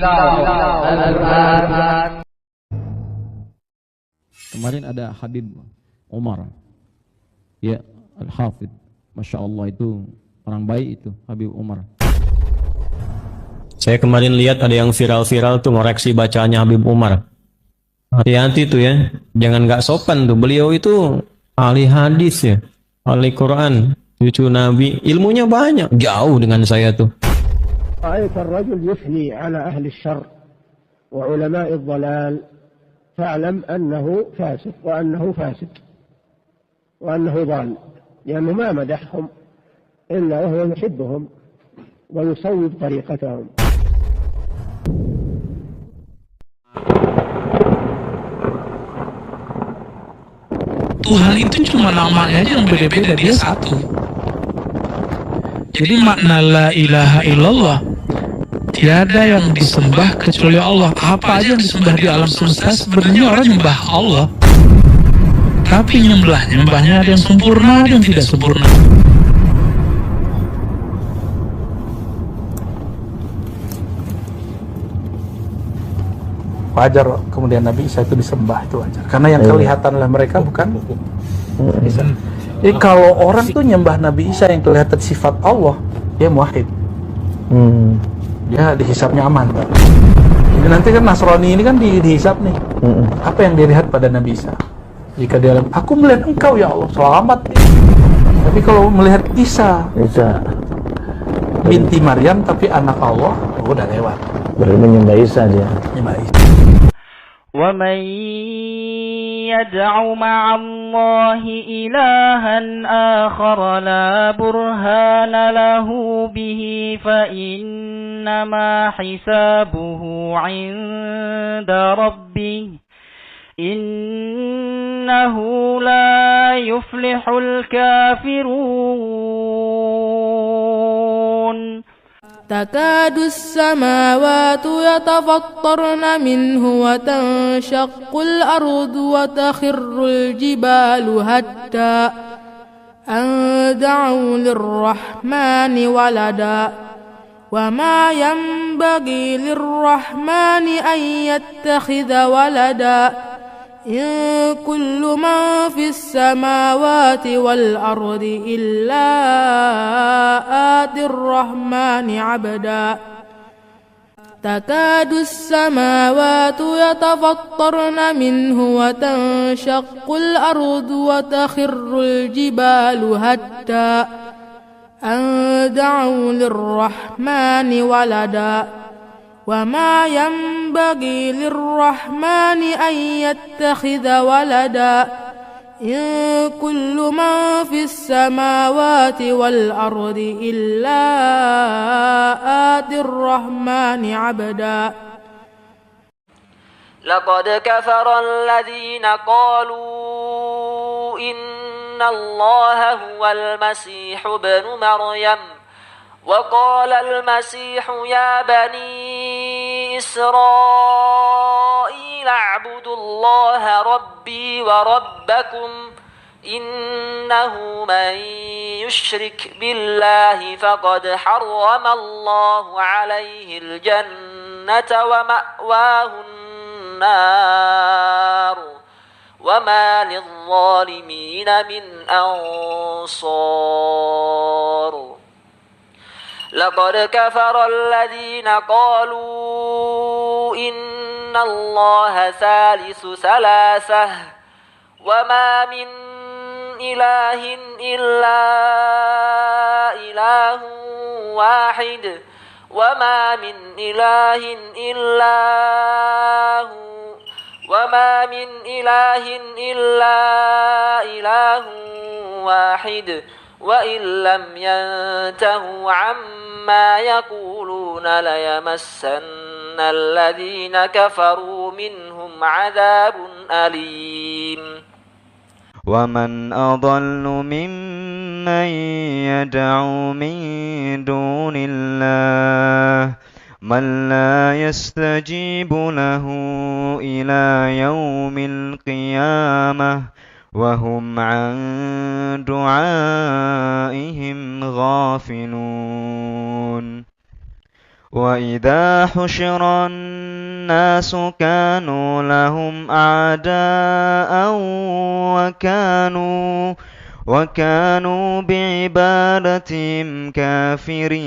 Al-Quran. Kemarin ada Habib Umar, ya, Al-Hafidh, Masya Allah, itu orang baik itu Habib Umar. Saya kemarin lihat ada yang viral-viral tuh ngoreksi bacaannya Habib Umar. Hati-hati tuh ya, jangan nggak sopan tuh. Beliau itu ahli hadis ya, ahli Quran, cucu Nabi, ilmunya banyak, jauh dengan saya tuh. رأيت الرجل يثني على أهل الشر وعلماء الضلال فاعلم أنه فاسق وأنه فاسد وأنه ضال، لأنه ما مدحهم إلا وهو يحبهم ويصوب طريقتهم. Tuhan itu cuma namanya aja yang beda-beda, dia satu. Jadi makna la ilaha illallah, tiada yang disembah kecuali Allah. Apa aja yang disembah di alam semesta sebenarnya orang nyembah Allah, tapi nyembahnya ada yang sempurna, ada yang tidak sempurna. Wajar kemudian Nabi Isa itu disembah, itu wajar. Karena yang kelihatan oleh mereka bukan Isa. Jadi kalau orang tuh nyembah Nabi Isa yang kelihatan sifat Allah, dia muwahhid. Dia dihisapnya aman, Pak. Jadi nanti kan Nasrani ini kan dihisap nih. Apa yang dilihat pada Nabi Isa? Jika dia bilang, aku melihat engkau ya Allah, selamat. Tapi kalau melihat Isa binti Maryam tapi anak Allah, udah lewat. Berarti menyembah Isa dia. Menyembah Isa. وَمَنْ يَدْعُ مَعَ اللَّهِ إِلَهًا آخَرَ لَا بُرْهَانَ لَهُ بِهِ فَإِنَّمَا حِسَابُهُ عِنْدَ رَبِّهِ إِنَّهُ لَا يُفْلِحُ الْكَافِرُونَ. تكاد السماوات يتفطرن منه وتنشق الأرض وتخر الجبال هدا أن دعوا للرحمن ولدا وما ينبغي للرحمن أن يتخذ ولدا إن كل من في السماوات والأرض إلا آتي الرحمن عبدا تكاد السماوات يتفطرن منه وتنشق الأرض وتخر الجبال هدا أن دعوا للرحمن ولدا وما ينبغي للرحمن أن يتخذ ولدا إن كل من في السماوات والأرض إلا آتي الرحمن عبدا لقد كفر الذين قالوا إن الله هو المسيح ابن مريم وقال المسيح يا بني إسرائيل اعبدوا الله ربي وربكم إنه من يشرك بالله فقد حرم الله عليه الجنة ومأواه النار وما للظالمين من أنصار لقد كفر الذين قالوا إن الله ثالث ثلاثة وما من إله إلا إله واحد وما من إله إلا إله واحد وإن لم ينتهوا عما يقولون ليمسن الذين كفروا منهم عذاب أليم. ومن أضل ممن يدعو من دون الله من لا يستجيب له إلى يوم القيامة وهم عن دعائهم غافلون وإذا حشر الناس كانوا لهم أعداء وكانوا بعبادتهم كافرين.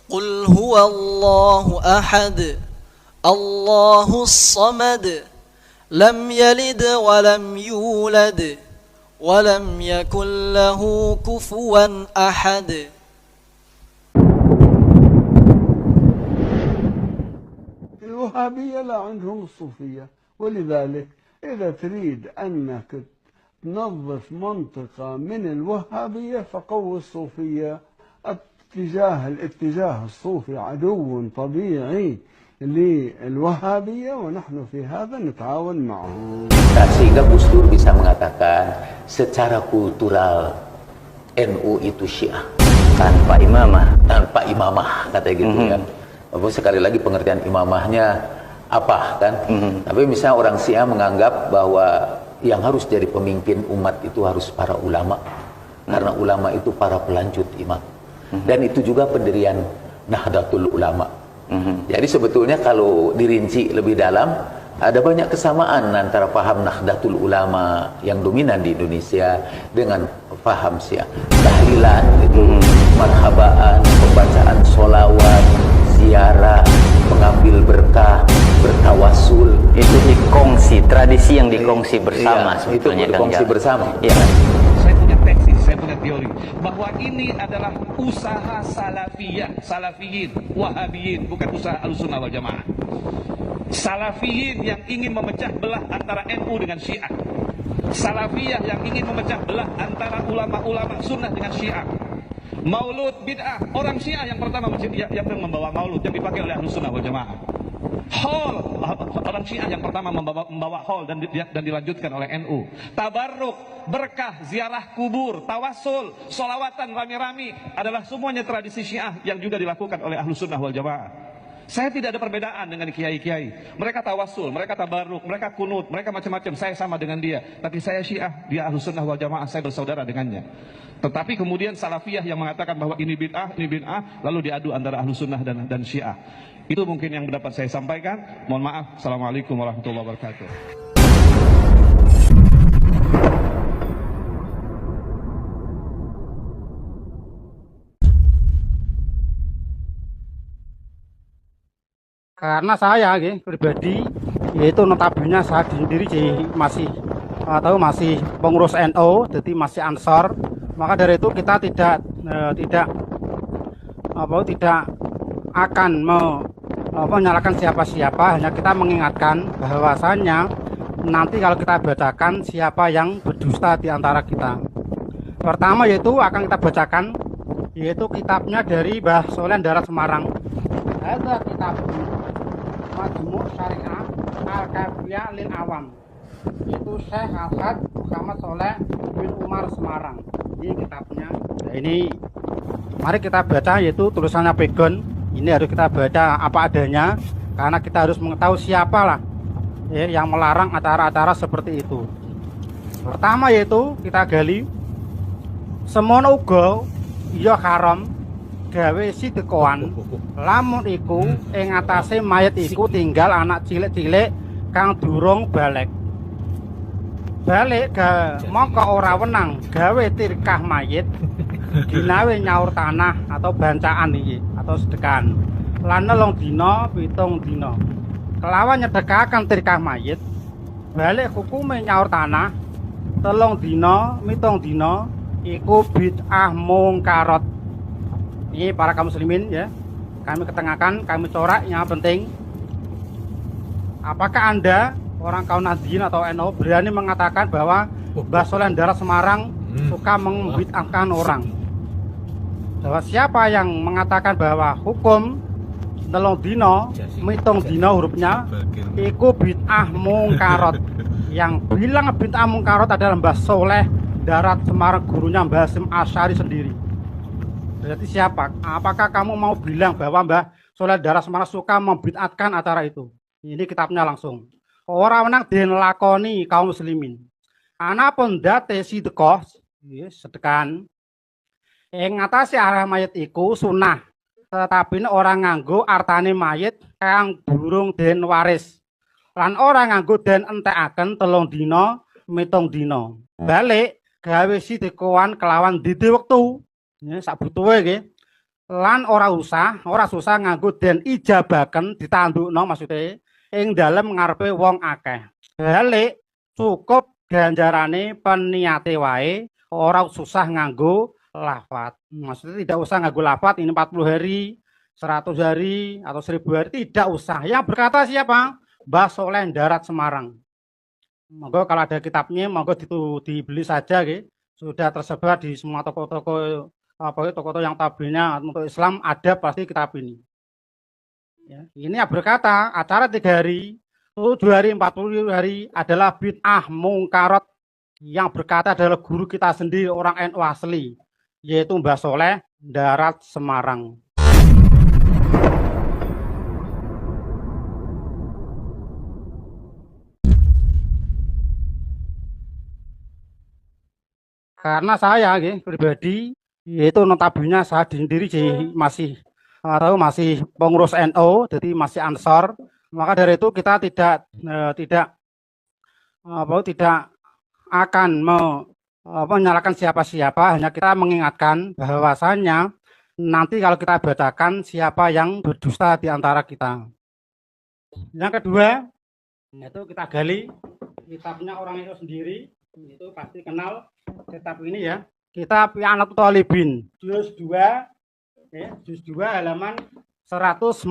قل هو الله أحد الله الصمد لم يلد ولم يولد ولم يكن له كفوا أحد. الوهابية لا عندهم الصوفية، ولذلك إذا تريد أنك تنظف منطقة من الوهابية فقوي الصوفية. الاتجاه الصوفي عدو طبيعي للوهابية ونحن في هذا نتعاون معهم. Sehingga Gus Dur bisa mengatakan secara kultural NU itu Syiah tanpa imamah katanya gitu kan. Walaupun sekali lagi pengertian imamahnya apa kan. Tapi misalnya orang Syiah menganggap bahwa yang harus jadi pemimpin umat itu harus para ulama. Karena ulama itu para pelanjut imam. Dan itu juga pendirian Nahdlatul Ulama. Jadi sebetulnya kalau dirinci lebih dalam, ada banyak kesamaan antara paham Nahdlatul Ulama yang dominan di Indonesia dengan paham Syiah. Tahlilan, marhabaan, pembacaan sholawat, ziarah, mengambil berkah, bertawasul. Itu dikongsi, tradisi yang dikongsi bersama sebetulnya. Itu dikongsi bersama. Ya. Saya punya tesis, saya punya teori bahwa ini adalah usaha salafiyin, wahabiyin, bukan usaha Ahlussunnah wal Jamaah. Salafiyin yang ingin memecah belah antara NU dengan Syiah. Salafiyah yang ingin memecah belah antara ulama-ulama sunnah dengan Syiah. Maulud bid'ah, orang Syiah yang pertama yang membawa maulud yang dipakai oleh Ahlussunnah wal Jamaah. Haul, orang Syiah yang pertama membawa haul dan dilanjutkan oleh NU. Tabarruk, berkah, ziarah kubur, tawasul, solawatan rame-rame adalah semuanya tradisi Syiah yang juga dilakukan oleh Ahlussunnah wal Jamaah. Saya tidak ada perbedaan dengan kiai-kiai. Mereka tawasul, mereka tabarruk, mereka kunut, mereka macam-macam. Saya sama dengan dia. Tapi saya Syiah, dia Ahlussunnah wal Jamaah, saya bersaudara dengannya. Tetapi kemudian Salafiyah yang mengatakan bahwa ini bid'ah, lalu diadu antara Ahlussunnah dan Syiah. Itu mungkin yang dapat saya sampaikan. Mohon maaf. Assalamualaikum warahmatullahi wabarakatuh. Karena saya pribadi, yaitu notabene saya sendiri masih pengurus NU, jadi masih Ansor. Maka dari itu kita tidak akan menyalahkan siapa-siapa, hanya kita mengingatkan bahwasannya nanti kalau kita bacakan siapa yang berdusta di antara kita. Pertama yaitu akan kita bacakan yaitu kitabnya dari Mbah Soleh Darat Semarang. Ada kitab Majmu' Syariah Al-Kafiyah lil Awam. Itu Syekh Al-Had Muhammad Soleh bin Umar Semarang. Ini kitabnya. Nah, ini mari kita baca yaitu tulisannya Pegon. Ini harus kita baca apa adanya karena kita harus mengetahui siapalah yang melarang acara-acara seperti itu. Pertama yaitu kita gali semono uga ya haram gawe sidhekoan lamun iku ing atase mayit iku tinggal anak cilik-cilik kang durung balik mongko ora wenang gawe tirkah mayit ginawe nyaur tanah atau bancaan iki atau sedekahan lan nelung dina 7 dina kelawan nyedekaken tirkah mayit balik hukume nyaur tanah 3 dina 7 dina iku bid'ah mungkarat. Ini para kaum muslimin ya, kami ketengahkan, kami corak yang penting. Apakah Anda orang kaum Nahdliyin atau NU berani mengatakan bahwa Mbah Soleh Darat Semarang suka membid'ahkan orang? Bahwa siapa yang mengatakan bahwa hukum 3 dina, 7 dina hurufnya iku bid'ah mungkarat. Yang bilang bid'ah mungkarat adalah Mbah Soleh Darat Semarang, gurunya Mbah Hasyim Asy'ari sendiri. Berarti siapa? Apakah kamu mau bilang bahwa Mbah Soleh Darat Semarang suka membid'atkan acara itu? Ini kitabnya langsung. Orang menang den lakoni kaum muslimin. Anapun date sidqah, sedekahan. Ing ngatasi arah mayit iku sunah, tetapi orang nganggo artane mayit kang durung den waris. Lan ora nganggo den entekaken 3 dina, 7 dina. Balik gawe sidikoan kelawan didi wektu. Ya sak butuhe nggih. Lan ora susah nganggo den ijabaken ditandukno maksude ing dalem ngarepe wong akeh. Balik cukup ganjarane peniate wae, ora susah nganggo lafat. Maksudnya tidak usah nganggo lafat ini 40 hari, 100 hari atau 1000 hari, tidak usah. Yang berkata siapa? Mbah Soleh Darat Semarang. Monggo kalau ada kitabnya monggo dibeli saja gitu. Sudah tersebar di semua toko-toko toko-toko yang tabelnya untuk Islam ada pasti kitab ini. Ya, ini yang berkata acara 3 hari, 7 hari, 40 hari adalah bid'ah mungkarat. Yang berkata adalah guru kita sendiri orang NU asli, yaitu Mbah Soleh Darat Semarang. Karena saya pribadi yaitu notabene saya sendiri masih pengurus NU, jadi masih Ansor. Maka dari itu kita tidak akan menyalahkan siapa-siapa, hanya kita mengingatkan bahwasanya nanti kalau kita bacakan siapa yang berdusta di antara kita. Yang kedua, itu kita gali kitabnya orang itu sendiri, itu pasti kenal kitab ini ya. Kitab I'anatul Thalibin, juz 2, ya, juz 2 halaman 145.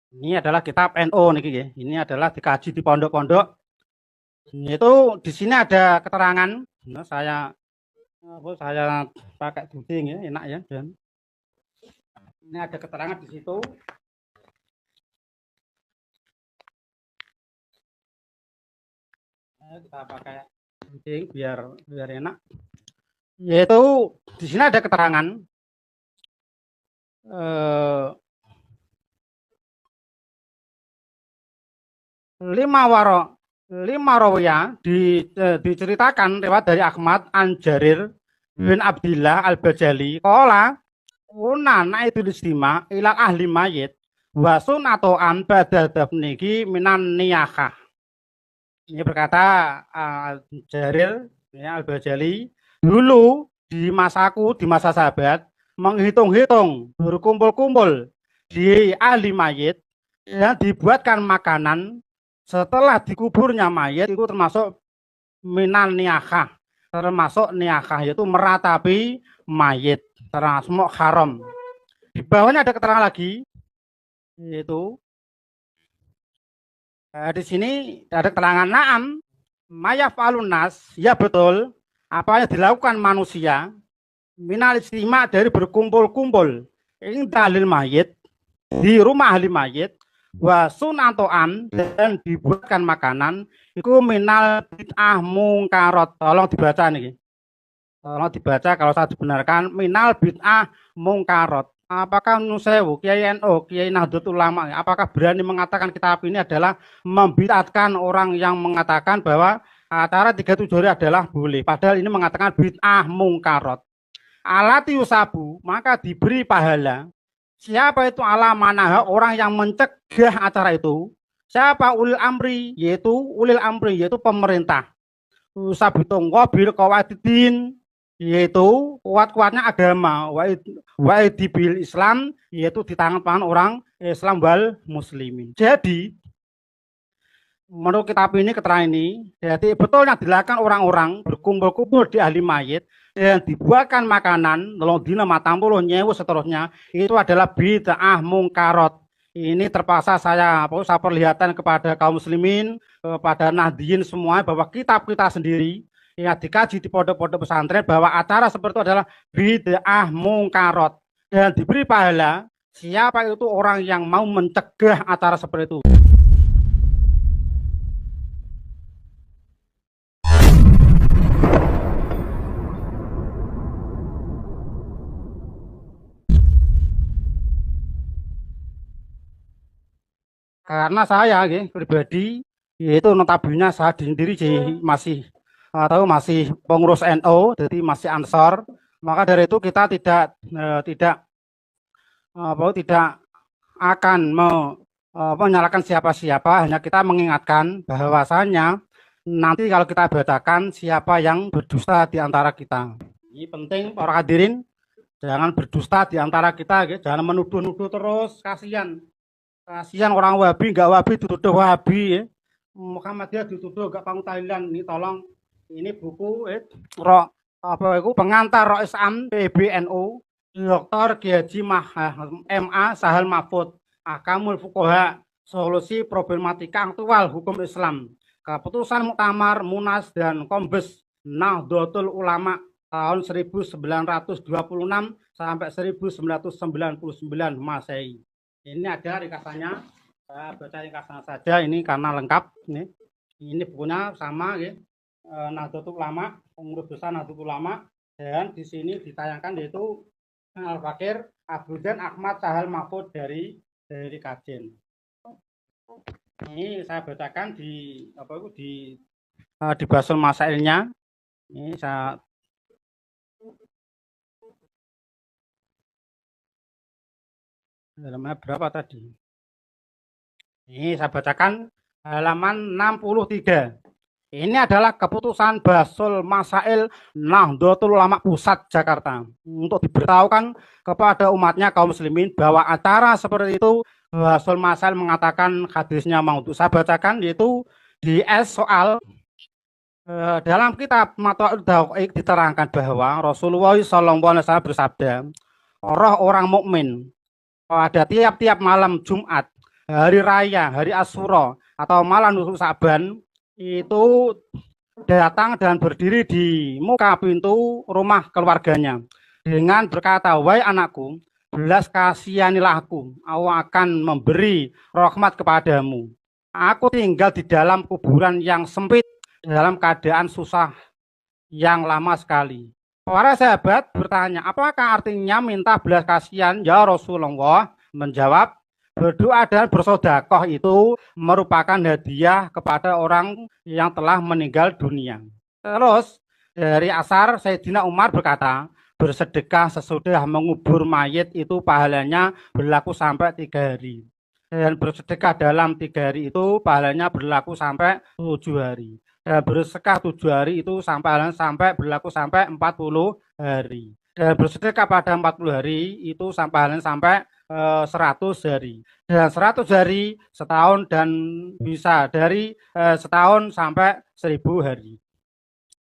Ini adalah kitab NU niki ya. Ini adalah dikaji di pondok-pondok. Itu di sini ada keterangan. Nah, saya pakai duding ya, enak ya. Dan ini ada keterangan di situ. Nah, kita pakai duding biar enak. Yaitu di sini ada keterangan. Lima rawiyah diceritakan lewat dari Ahmad an Jarir bin Abdillah al-Bajali qala unana itu istima ila ahli mayit wa sunatoan ba'da dafniki minan niyakah. Ini berkata Jarir ya, al-Bajali, dulu di masaku, di masa sahabat menghitung-hitung berkumpul-kumpul di ahli mayit ya, dibuatkan makanan setelah dikuburnya mayit itu termasuk minan niyakah, termasuk niyakah yaitu meratapi mayit, termasuk haram. Di bawahnya ada keterangan lagi yaitu di sini ada keterangan na'am mayaf'alun nas, ya betul apa yang dilakukan manusia minal istima dari berkumpul-kumpul indalil mayit di rumah ahli mayit wa sunatoan dan dibuatkan makanan itu minal bid'ah mungkarat. Tolong dibaca nih. Tolong dibaca kalau saya dibenarkan minal bid'ah mungkarat. Apakah Nusewu, Kiai NU, Kiai Nahdlatul Ulama, apakah berani mengatakan kitab ini adalah membid'atkan orang yang mengatakan bahwa acara 37 hari adalah boleh, padahal ini mengatakan bid'ah mungkarat. Alati yusabu, maka diberi pahala. Siapa itu ala manah, orang yang mencegah acara itu? Siapa ulil amri, yaitu pemerintah. Usabitung wabil qawaidin, yaitu kuat-kuatnya agama, waidibil Islam, yaitu di tangan orang Islam wal muslimin. Jadi menurut kitab ini, keterangan ini, jadi betul yang dilakukan orang-orang berkumpul-kumpul di ahli mayit dan dibuatkan makanan, nolong dina matang puluh nyewu seterusnya, itu adalah bid'ah mungkarat. Ini terpaksa saya perlihatkan kepada kaum muslimin, kepada Nahdliyin semua, bahwa kitab kita sendiri yang dikaji di pondok-pondok pesantren, bahwa acara seperti itu adalah bid'ah mungkarat. Dan diberi pahala, siapa itu orang yang mau mencegah acara seperti itu. Karena saya pribadi yaitu notabene saya sendiri masih pengurus NU, jadi masih Ansor. Maka dari itu kita tidak akan menyalahkan siapa-siapa, hanya kita mengingatkan bahwasanya nanti kalau kita bedakan siapa yang berdusta di antara kita. Ini penting para hadirin, jangan berdusta di antara kita, jangan menuduh-nuduh terus, kasihan orang Wahabi, nggak Wahabi dituduh Wahabi, Muhammadiyah dituduh nggak pangutailan. Ini tolong, ini buku pengantar Rois Am PBNU Dr. Kiai MA Sahal Mahfud, Ahkamul Fuqaha, solusi problematika aktual hukum Islam, keputusan Muktamar, Munas, dan Kombes Nahdlatul Ulama tahun 1926 sampai 1999 Masehi. Ini ada ringkasannya, saya baca ringkasan saja ini karena lengkap. Ini bukunya sama, Nahdlatul Ulama, pengurus besar Nahdlatul Ulama, dan di sini ditayangkan yaitu Al-Fakir Abdullah Ahmad Sahal Mahfud dari Kajen. Ini saya bacakan di Basul Masailnya. Ini saya halaman berapa tadi? Ini saya bacakan halaman 63. Ini adalah keputusan Basul Masail Nahdlatul Ulama Pusat Jakarta untuk diberitahukan kepada umatnya kaum muslimin bahwa acara seperti itu Basul Masail mengatakan hadisnya maudhu. Saya bacakan yaitu di S soal dalam kitab Mata'ud Dawaiq diterangkan bahwa Rasulullah SAW bersabda, orang mukmin pada tiap-tiap malam Jumat, hari raya, hari Asyura atau malam nisfu Sa'ban itu datang dan berdiri di muka pintu rumah keluarganya dengan berkata, wahai anakku, belas kasihanilah aku akan memberi rahmat kepadamu. Aku tinggal di dalam kuburan yang sempit dalam keadaan susah yang lama sekali. Para sahabat bertanya, apakah artinya minta belas kasihan? Ya Rasulullah menjawab, berdoa dan bersedekah itu merupakan hadiah kepada orang yang telah meninggal dunia. Terus dari asar Sayyidina Umar berkata, bersedekah sesudah mengubur mayit itu pahalanya berlaku sampai 3 hari. Dan bersedekah dalam 3 hari itu pahalanya berlaku sampai 7 hari. Dan bersedekah 7 hari itu sampai berlaku sampai 40 hari. Dan bersedekah pada 40 hari itu sampai 100 hari. Dan 100 hari setahun dan bisa dari setahun sampai 1000 hari.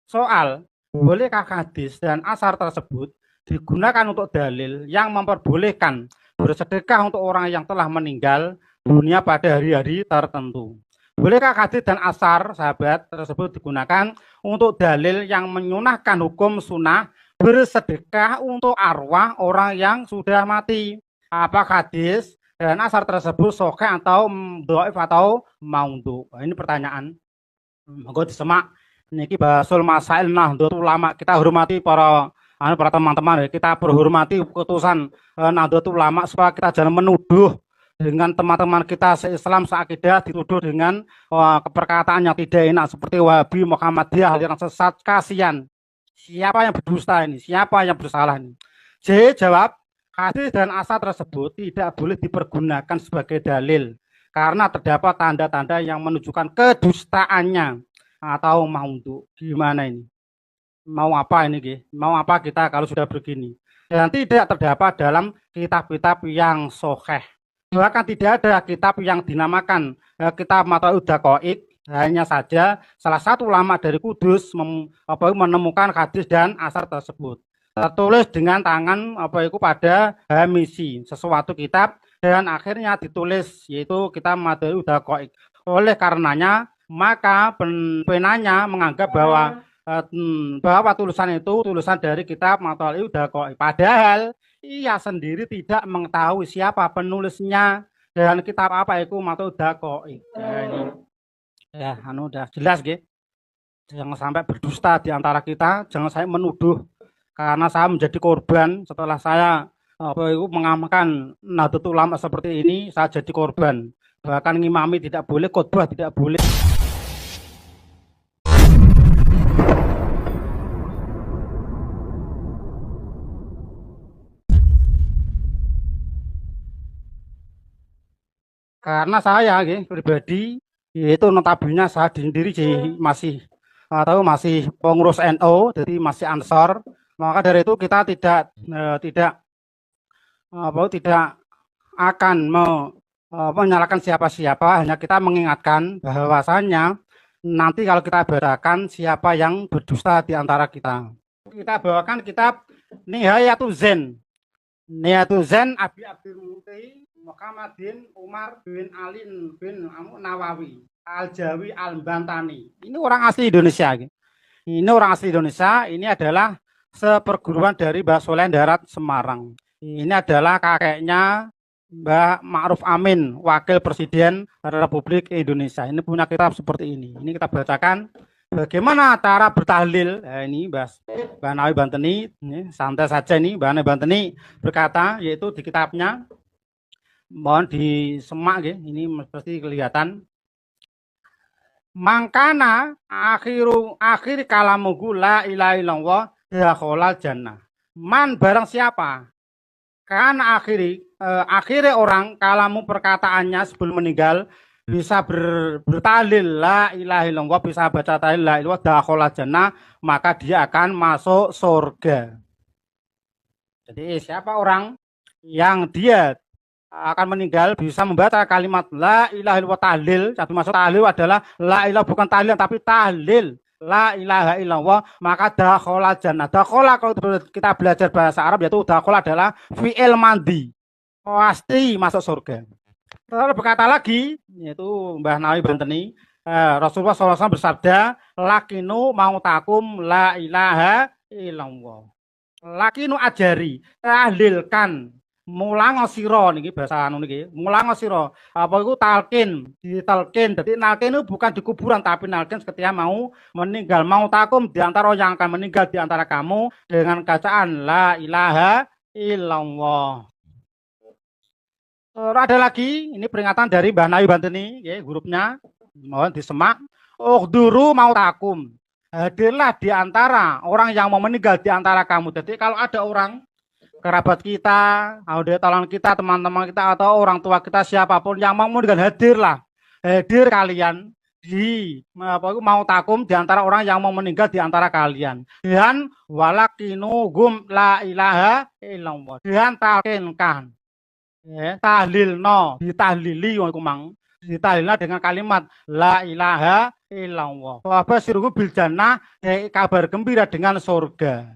Soal, bolehkah hadis dan asar tersebut digunakan untuk dalil yang memperbolehkan bersedekah untuk orang yang telah meninggal dunia pada hari-hari tertentu? Bolehkah hadis dan asar sahabat tersebut digunakan untuk dalil yang menyunahkan hukum sunnah bersedekah untuk arwah orang yang sudah mati? Apakah hadis dan asar tersebut sahih atau dhaif atau maudhu? Ini pertanyaan. Monggo disemak. Niki Basul Masail Nahdlatul Ulama. Kita hormati para teman-teman, kita berhormati keputusan Nahdlatul Ulama supaya kita jangan menuduh dengan teman-teman kita se-Islam se-akidah dituduh dengan perkataan yang tidak enak seperti Wahabi, Muhammadiyah, aliran sesat. Kasihan. Siapa yang berdusta ini? Siapa yang bersalah ini? J jawab, hadis dan asar tersebut tidak boleh dipergunakan sebagai dalil karena terdapat tanda-tanda yang menunjukkan kedustaannya atau maudhu. Gimana ini? Mau apa ini? Mau apa kita kalau sudah begini? Dan tidak terdapat dalam kitab-kitab yang sahih. Bahkan tidak ada kitab yang dinamakan kitab Mata'ud Dawaiq. Hanya saja salah satu ulama dari Kudus menemukan hadis dan asar tersebut. Tertulis dengan tangan pada hamisi sesuatu kitab dan akhirnya ditulis yaitu kitab Mata'ud Dawaiq. Oleh karenanya maka penanya menganggap bahwa tulisan itu tulisan dari kitab Mata'ud Dawaiq. Padahal ia sendiri tidak mengetahui siapa penulisnya dan kitab apa itu Mata'ud Dawaiq. Ya, udah jelas gitu. Jangan sampai berdusta di antara kita, jangan saya menuduh karena saya menjadi korban setelah saya mengamalkan Nahdlatul Ulama seperti ini, saya jadi korban. Bahkan ngimami tidak boleh, khotbah tidak boleh. Karena saya pribadi itu notabene saya sendiri masih pengurus NU, jadi masih Ansor. Maka dari itu kita tidak akan menyalahkan siapa-siapa, hanya kita mengingatkan bahwasanya nanti kalau kita bedakan siapa yang berdusta di antara kita. Kita bawakan kitab Nihayatul Zen. Nihayatul Zen Abi Abdul Muti Muhammad bin Umar bin Alin bin Nawawi Al-Jawi Al-Bantani. Ini orang asli Indonesia. Ini orang asli Indonesia. Ini adalah seperguruan dari Mbah Soleh Darat Semarang. Ini adalah kakeknya Mbah Ma'ruf Amin, Wakil Presiden Republik Indonesia. Ini punya kitab seperti ini. Ini kita bacakan bagaimana cara bertahlil. Ini Mbah Nawawi Banteni, ini santai saja nih. Mbah Nawawi Banteni berkata, yaitu di kitabnya, mohon disemak, ini pasti kelihatan. Mangkana akhir kalamuhu la ilaha illallah dakhalal jannah. Man barang siapa? Karena akhirnya orang kalamu perkataannya sebelum meninggal bisa bertahlil la ilaha illallah, bisa baca tahlil la ilaha dakhala jannah, maka dia akan masuk surga. Jadi siapa orang yang dia akan meninggal bisa membaca kalimat la ilaha illallah tahlil, satu masuk tahlil adalah la ilaha bukan tahlil tapi tahlil la ilaha illallah, maka dakhala jannah. Dakhala kalau kita belajar bahasa Arab yaitu dakhala adalah fi'il mandi, pasti masuk surga. Lalu berkata lagi, yaitu Mbah Nawawi Banteni, Rasulullah SAW bersabda, lakinu mautakum la ilaha illallah. Lakinu ajari, tahlilkan, mulang sira niki bahasa anu niki, mulang sira. Apa itu talqin, ditalqin. Jadi nalqin itu bukan di kuburan tapi nalqin ketika mau meninggal. Mautakum di antara yang akan meninggal di antara kamu dengan bacaan la ilaha illallah. Ada lagi, ini peringatan dari Mbah Nawawi Banteni, grupnya, mohon disemak. Uhduru mautakum, hadirlah di antara orang yang mau meninggal di antara kamu. Jadi kalau ada orang kerabat kita, audiotalan kita, teman-teman kita, atau orang tua kita, siapapun yang mau meninggal, hadir kalian di mautakum di antara orang yang mau meninggal di antara kalian. Dan walakinugum la ilaha illallah, dan talqinkan. Tahlil ditahlili ditahlilna dengan kalimat la ilaha illallah. Wa siruhu bil jannah, kabar gembira dengan surga.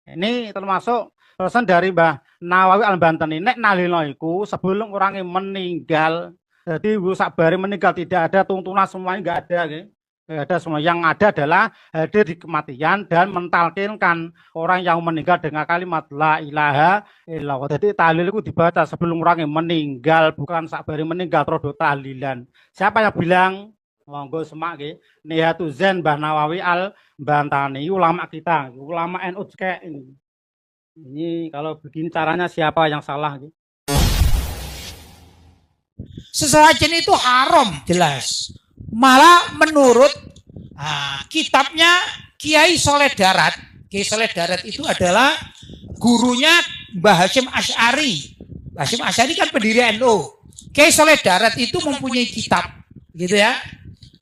Ini termasuk pesan dari Mbah Nawawi Al-Banteni. Nek nahlilna iku sebelum orangnya meninggal. Jadi sabari meninggal tidak ada tuntunan, semuanya enggak ada, Enggak ada semua. Yang ada adalah hadir di kematian dan mentalkinkan orang yang meninggal dengan kalimat la ilaha illallah. Jadi tahlil itu dibaca sebelum orang yang meninggal, bukan sabari meninggal terus tahlilan. Siapa yang bilang? Monggo semak nggih. Nihayatul Zen Mbah Nawawi Al-Bantani, ulama kita, ulama NU kayak ini. Ini kalau begini caranya siapa yang salah? Sesajen itu haram jelas. Malah menurut kitabnya Kiai Soleh Darat. Kiai Soleh Darat itu adalah gurunya Mbah Hasyim Asy'ari. Mbah Hasyim Asy'ari kan pendiri NU. Kiai Soleh Darat itu mempunyai kitab, gitu ya.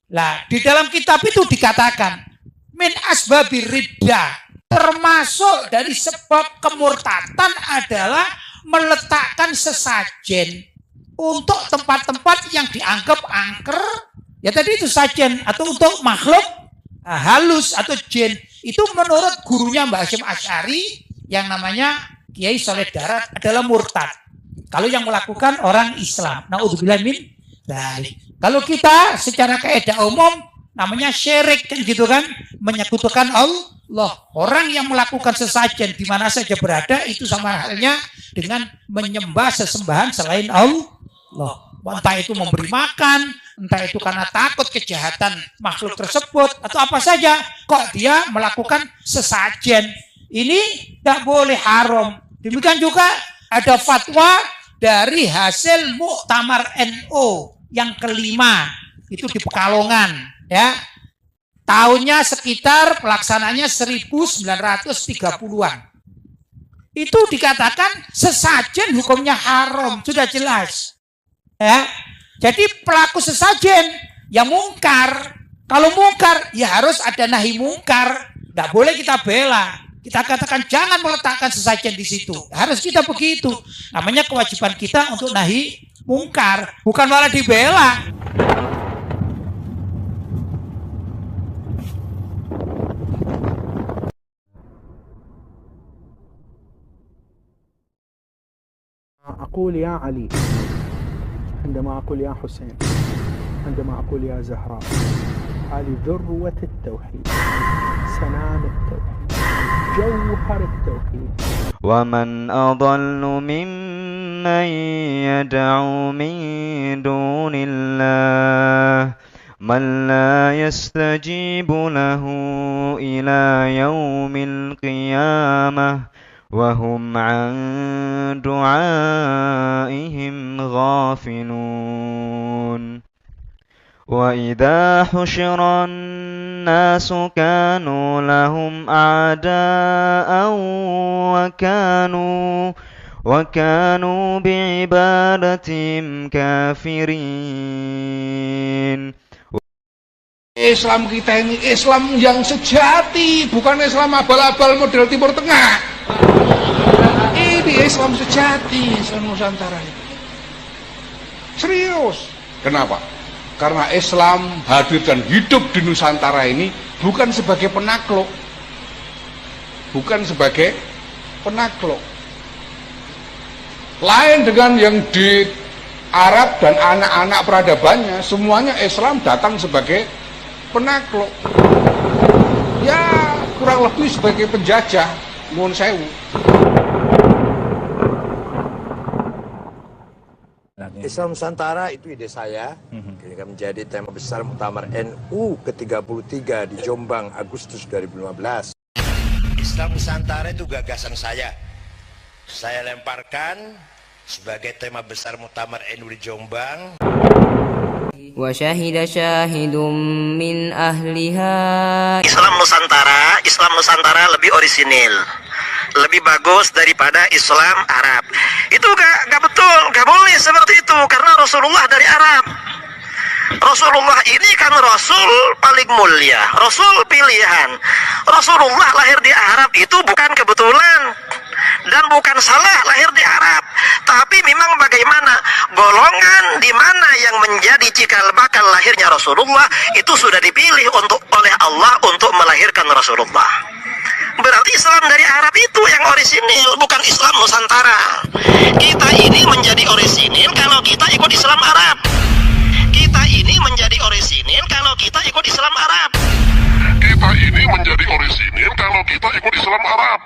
Nah, di dalam kitab itu dikatakan min asbabir riddah, termasuk dari sebab kemurtatan adalah meletakkan sesajen untuk tempat-tempat yang dianggap angker. Ya tadi itu sajen atau untuk makhluk halus atau jin. Itu menurut gurunya Mbah Hasyim Asy'ari yang namanya Kiai Soleh Darat adalah murtad. Kalau yang melakukan orang Islam. Naudzubillah min dzalik. Kalau kita secara kaidah umum namanya syirik kan gitu kan, menyekutukan Allah. Orang yang melakukan sesajen di mana saja berada itu sama halnya dengan menyembah sesembahan selain Allah. Entah itu memberi makan, entah itu karena takut kejahatan makhluk tersebut atau apa saja, kok dia melakukan sesajen. Ini tidak boleh, haram. Demikian juga ada fatwa dari hasil Muktamar NU yang kelima, itu di Pekalongan, ya. Tahunnya sekitar pelaksananya 1930-an. Itu dikatakan sesajen hukumnya haram, sudah jelas. Ya. Jadi pelaku sesajen yang mungkar. Kalau mungkar ya harus ada nahi mungkar. Tidak boleh kita bela. Kita katakan jangan meletakkan sesajen di situ. Harus kita begitu. Namanya kewajiban kita untuk nahi mungkar, bukan malah dibela. أقول يا علي عندما أقول يا حسين عندما أقول يا زهراء هذه ذروة التوحيد سنام التوحيد جوهر التوحيد. ومن أضل ممن يدعو من دون الله من لا يستجيب له إلى يوم القيامة وهم عن دعائهم غافلون. وإذا حشر الناس كانوا لهم أعداء وكانوا بعبادتهم كافرين. Islam kita ini Islam yang sejati, bukan Islam abal-abal model Timur Tengah. Ini Islam sejati, Islam Nusantara ini. Serius. Kenapa? Karena Islam hadir dan hidup di Nusantara ini bukan sebagai penakluk. Bukan sebagai penakluk. Lain dengan yang di Arab dan anak-anak peradabannya, semuanya Islam datang sebagai penakluk. Ya, kurang lebih sebagai penjajah, nuwun sewu. Islam Nusantara itu ide saya, ketika menjadi tema besar Muktamar NU ke-33 di Jombang Agustus 2015. Islam Nusantara itu gagasan saya lemparkan sebagai tema besar Muktamar NU di Jombang. Wa syahida syahidum min ahliha. Islam Nusantara lebih orisinil, lebih bagus daripada Islam Arab. Itu gak betul, gak boleh seperti itu, karena Rasulullah dari Arab. Rasulullah ini kan Rasul paling mulia, Rasul pilihan. Rasulullah lahir di Arab itu bukan kebetulan dan bukan salah lahir di Arab, tapi memang bagaimana golongan di mana yang menjadi cikal bakal lahirnya Rasulullah itu sudah dipilih oleh Allah untuk melahirkan Rasulullah. Berarti Islam dari Arab itu yang orisinil, bukan Islam Nusantara. Kita ini menjadi orisinil kalau kita ikut Islam Arab. Kita ini menjadi orisinil kalau kita ikut Islam Arab. Kita ini menjadi orisinil kalau kita ikut Islam Arab.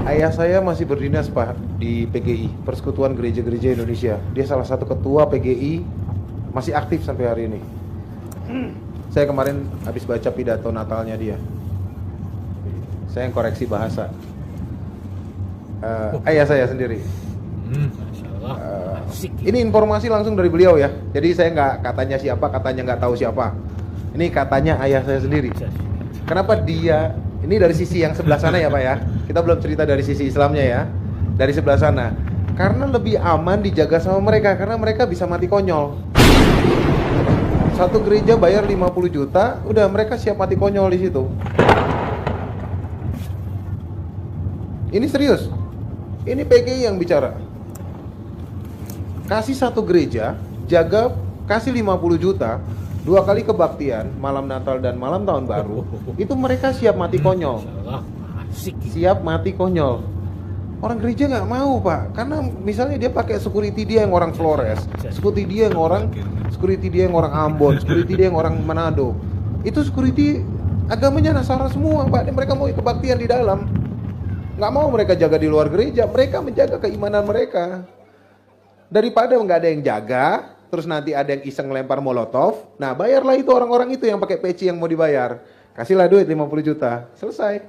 Ayah saya masih berdinas Pak di PGI, Persekutuan Gereja-Gereja Indonesia. Dia salah satu ketua PGI, masih aktif sampai hari ini. Saya kemarin habis baca pidato Natalnya dia. Saya yang koreksi bahasa. Ayah saya sendiri. Ini informasi langsung dari beliau ya. Jadi saya nggak katanya siapa, katanya nggak tahu siapa. Ini katanya ayah saya sendiri. Kenapa dia? Ini dari sisi yang sebelah sana ya Pak ya. Kita belum cerita dari sisi Islamnya ya. Dari sebelah sana. Karena lebih aman dijaga sama mereka, karena mereka bisa mati konyol. Satu gereja bayar 50 juta, udah mereka siap mati konyol di situ. Ini serius. Ini PGI yang bicara. Kasih satu gereja, jaga, kasih 50 juta, 2 kali kebaktian, malam Natal dan malam Tahun Baru, itu mereka siap mati konyol. Siap mati konyol. Orang gereja nggak mau Pak, karena misalnya dia pakai security dia yang orang Flores, security dia yang orang Ambon, security dia yang orang Manado. Itu security agamanya Nasara semua Pak, dan mereka mau kebaktian di dalam. Nggak mau mereka jaga di luar gereja, mereka menjaga keimanan mereka. Daripada nggak ada yang jaga, terus nanti ada yang iseng lempar molotov, nah bayarlah itu orang-orang itu yang pakai peci yang mau dibayar. Kasihlah duit 50 juta, selesai.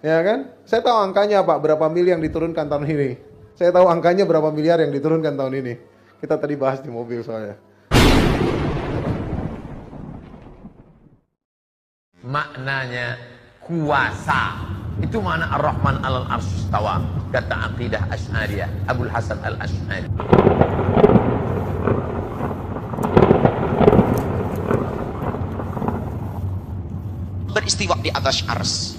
Ya kan? Saya tahu angkanya Pak, berapa miliar yang diturunkan tahun ini. Saya tahu angkanya berapa miliar yang diturunkan tahun ini. Kita tadi bahas di mobil soalnya. Maknanya kuasa. Itu mana Ar-Rahman alal arsy istawa, kata aqidah Asy'ariyah Abul Hasan Al-Asy'ari. Beristiwa di atas ars.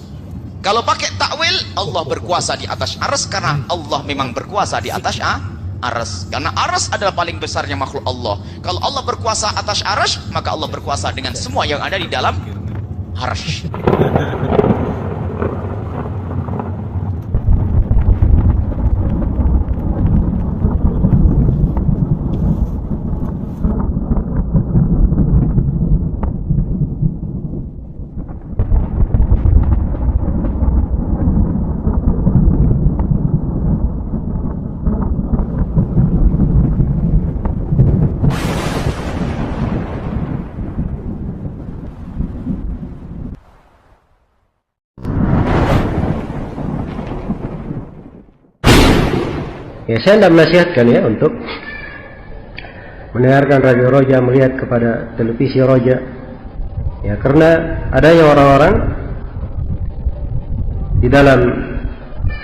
Kalau pakai takwil, Allah berkuasa di atas ars karena Allah memang berkuasa di atas ars. Karena ars adalah paling besarnya makhluk Allah. Kalau Allah berkuasa atas ars, maka Allah berkuasa dengan semua yang ada di dalam ars. Ya, saya tidak menasihatkan ya untuk mendengarkan radio Roja, melihat kepada televisi Roja. Ya, karena adanya orang-orang di dalam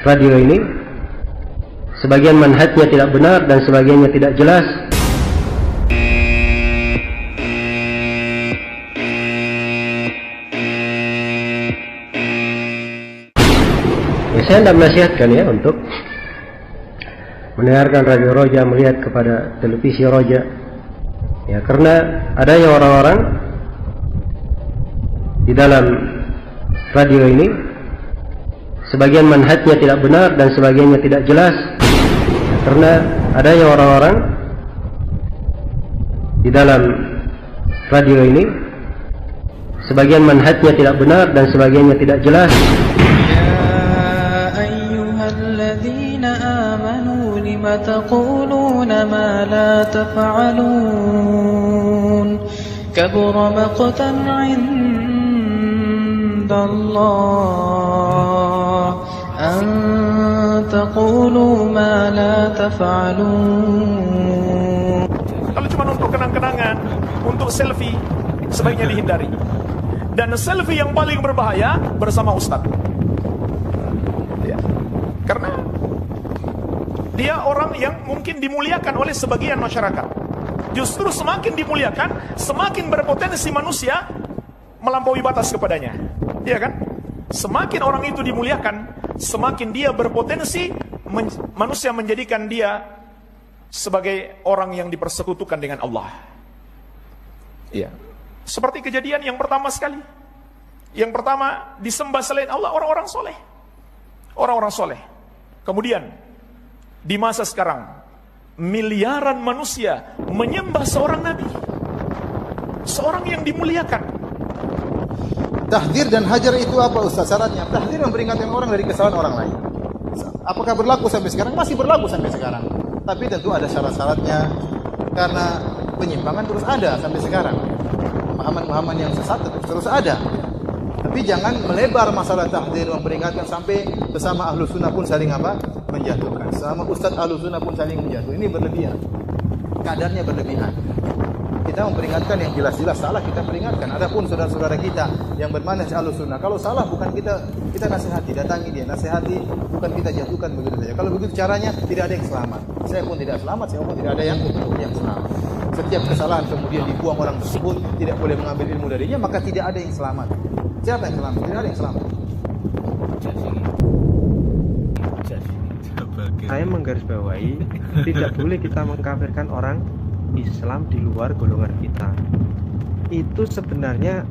radio ini, sebagian manhajnya tidak benar dan sebagiannya tidak jelas. Ya, saya tidak menasihatkan ya untuk mendengarkan radio Roja, melihat kepada televisi Roja. Ya, karena adanya orang-orang di dalam radio ini, sebagian manhajnya tidak benar dan sebagiannya tidak jelas. Ya, karena adanya orang-orang di dalam radio ini, sebagian manhajnya tidak benar dan sebagiannya tidak jelas. تقولون ما لا تفعلون كبر مقتا عند الله أن تقولوا ما لا تفعلون. Kalau cuma untuk kenang-kenangan, untuk selfie, sebaiknya dihindari. Dan selfie yang paling berbahaya bersama ustadz. Ya. Karena dia orang yang mungkin dimuliakan oleh sebagian masyarakat. Justru semakin dimuliakan, semakin berpotensi manusia melampaui batas kepadanya. Iya kan? Semakin orang itu dimuliakan, semakin dia berpotensi manusia menjadikan dia sebagai orang yang dipersekutukan dengan Allah. Iya. Seperti kejadian yang pertama sekali. Yang pertama disembah selain Allah orang-orang soleh. Orang-orang soleh. Kemudian di masa sekarang, miliaran manusia menyembah seorang nabi, seorang yang dimuliakan. Tahdzir dan hajar itu apa Ustaz syaratnya? Tahdzir memperingatkan orang dari kesalahan orang lain. Apakah berlaku sampai sekarang? Masih berlaku sampai sekarang. Tapi tentu ada syarat-syaratnya, karena penyimpangan terus ada sampai sekarang. Pemahaman-pemahaman yang sesat terus ada. Tapi jangan melebar masalah tahdzir, memperingatkan sampai bersama ahlu sunnah pun saling apa? Menjatuhkan. Sama ustadz ahlu sunnah pun saling menjatuh. Ini berlebihan. Kadarnya berlebihan. Kita memperingatkan yang jelas-jelas salah, kita peringatkan. Adapun saudara-saudara kita yang bermanhaj ahlu sunnah, kalau salah bukan kita nasihati, datangi dia, nasihati, bukan kita jatuhkan begitu saja. Kalau begitu caranya tidak ada yang selamat. Saya pun tidak selamat, saya pun tidak ada yang selamat. Setiap kesalahan kemudian dibuang orang tersebut, tidak boleh mengambil ilmu darinya, maka tidak ada yang selamat. Siapa yang selamat? Tidak ada yang selamat. Saya menggarisbawahi tidak boleh kita mengkafirkan orang Islam di luar golongan kita. Itu sebenarnya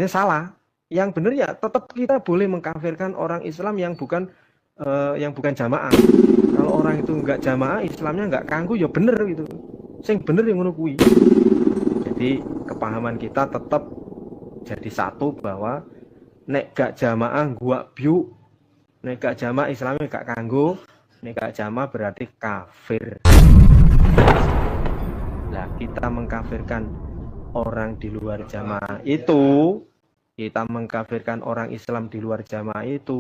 salah. Yang benar ya tetap kita boleh mengkafirkan orang Islam yang bukan jamaah. Kalau orang itu enggak jamaah, Islamnya enggak kanggu, ya bener gitu. Sing bener yang ngono kuwi. Jadi kepahaman kita tetap jadi satu, bahwa nek gak jamaah gua biu, nek gak jamaah Islamnya gak kanggo, nek gak jamaah berarti kafir. Nah, kita mengkafirkan orang di luar jamaah itu, kita mengkafirkan orang Islam di luar jamaah itu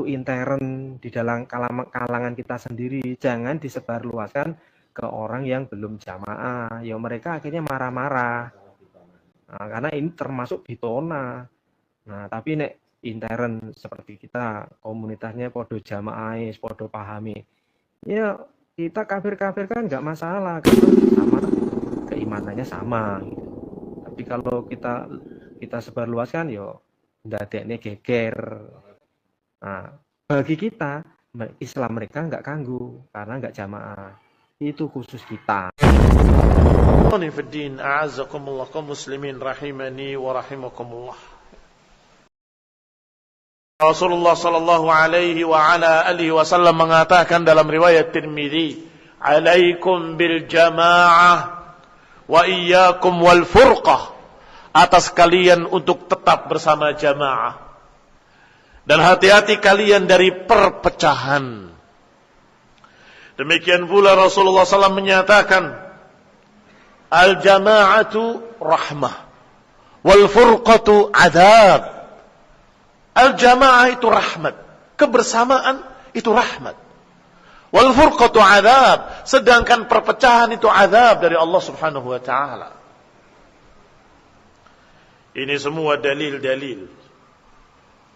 intern di dalam kalangan kita sendiri. Jangan disebarluaskan ke orang yang belum jamaah. Ya mereka akhirnya marah-marah. Nah, karena ini termasuk bitona. Nah, tapi nek intern seperti kita, komunitasnya podo jamaah, podo pahami. Ya, kita kafir-kafir kan nggak masalah, karena sama keimanannya sama. Gitu. Tapi kalau kita sebarluaskan, yo ndadekne geger. Nah, bagi kita Islam mereka nggak ganggu karena nggak jamaah. Itu khusus kita. Fiddin, a'azzakumullah kaum muslimin rahimani wa rahimakumullah. Rasulullah sallallahu alaihi wa ala alihi wasallam mengatakan dalam riwayat Tirmidzi, "Alaikum bil jamaah wa iyyakum wal furqah." Atas kalian untuk tetap bersama jamaah. Dan hati-hati kalian dari perpecahan. Demikian pula Rasulullah SAW menyatakan, al-jama'atu rahmah, wal furqatu adab. Al-jama'ah itu rahmat, kebersamaan itu rahmat. Wal furqatu adab, sedangkan perpecahan itu adab dari Allah Subhanahu wa taala. Ini semua dalil-dalil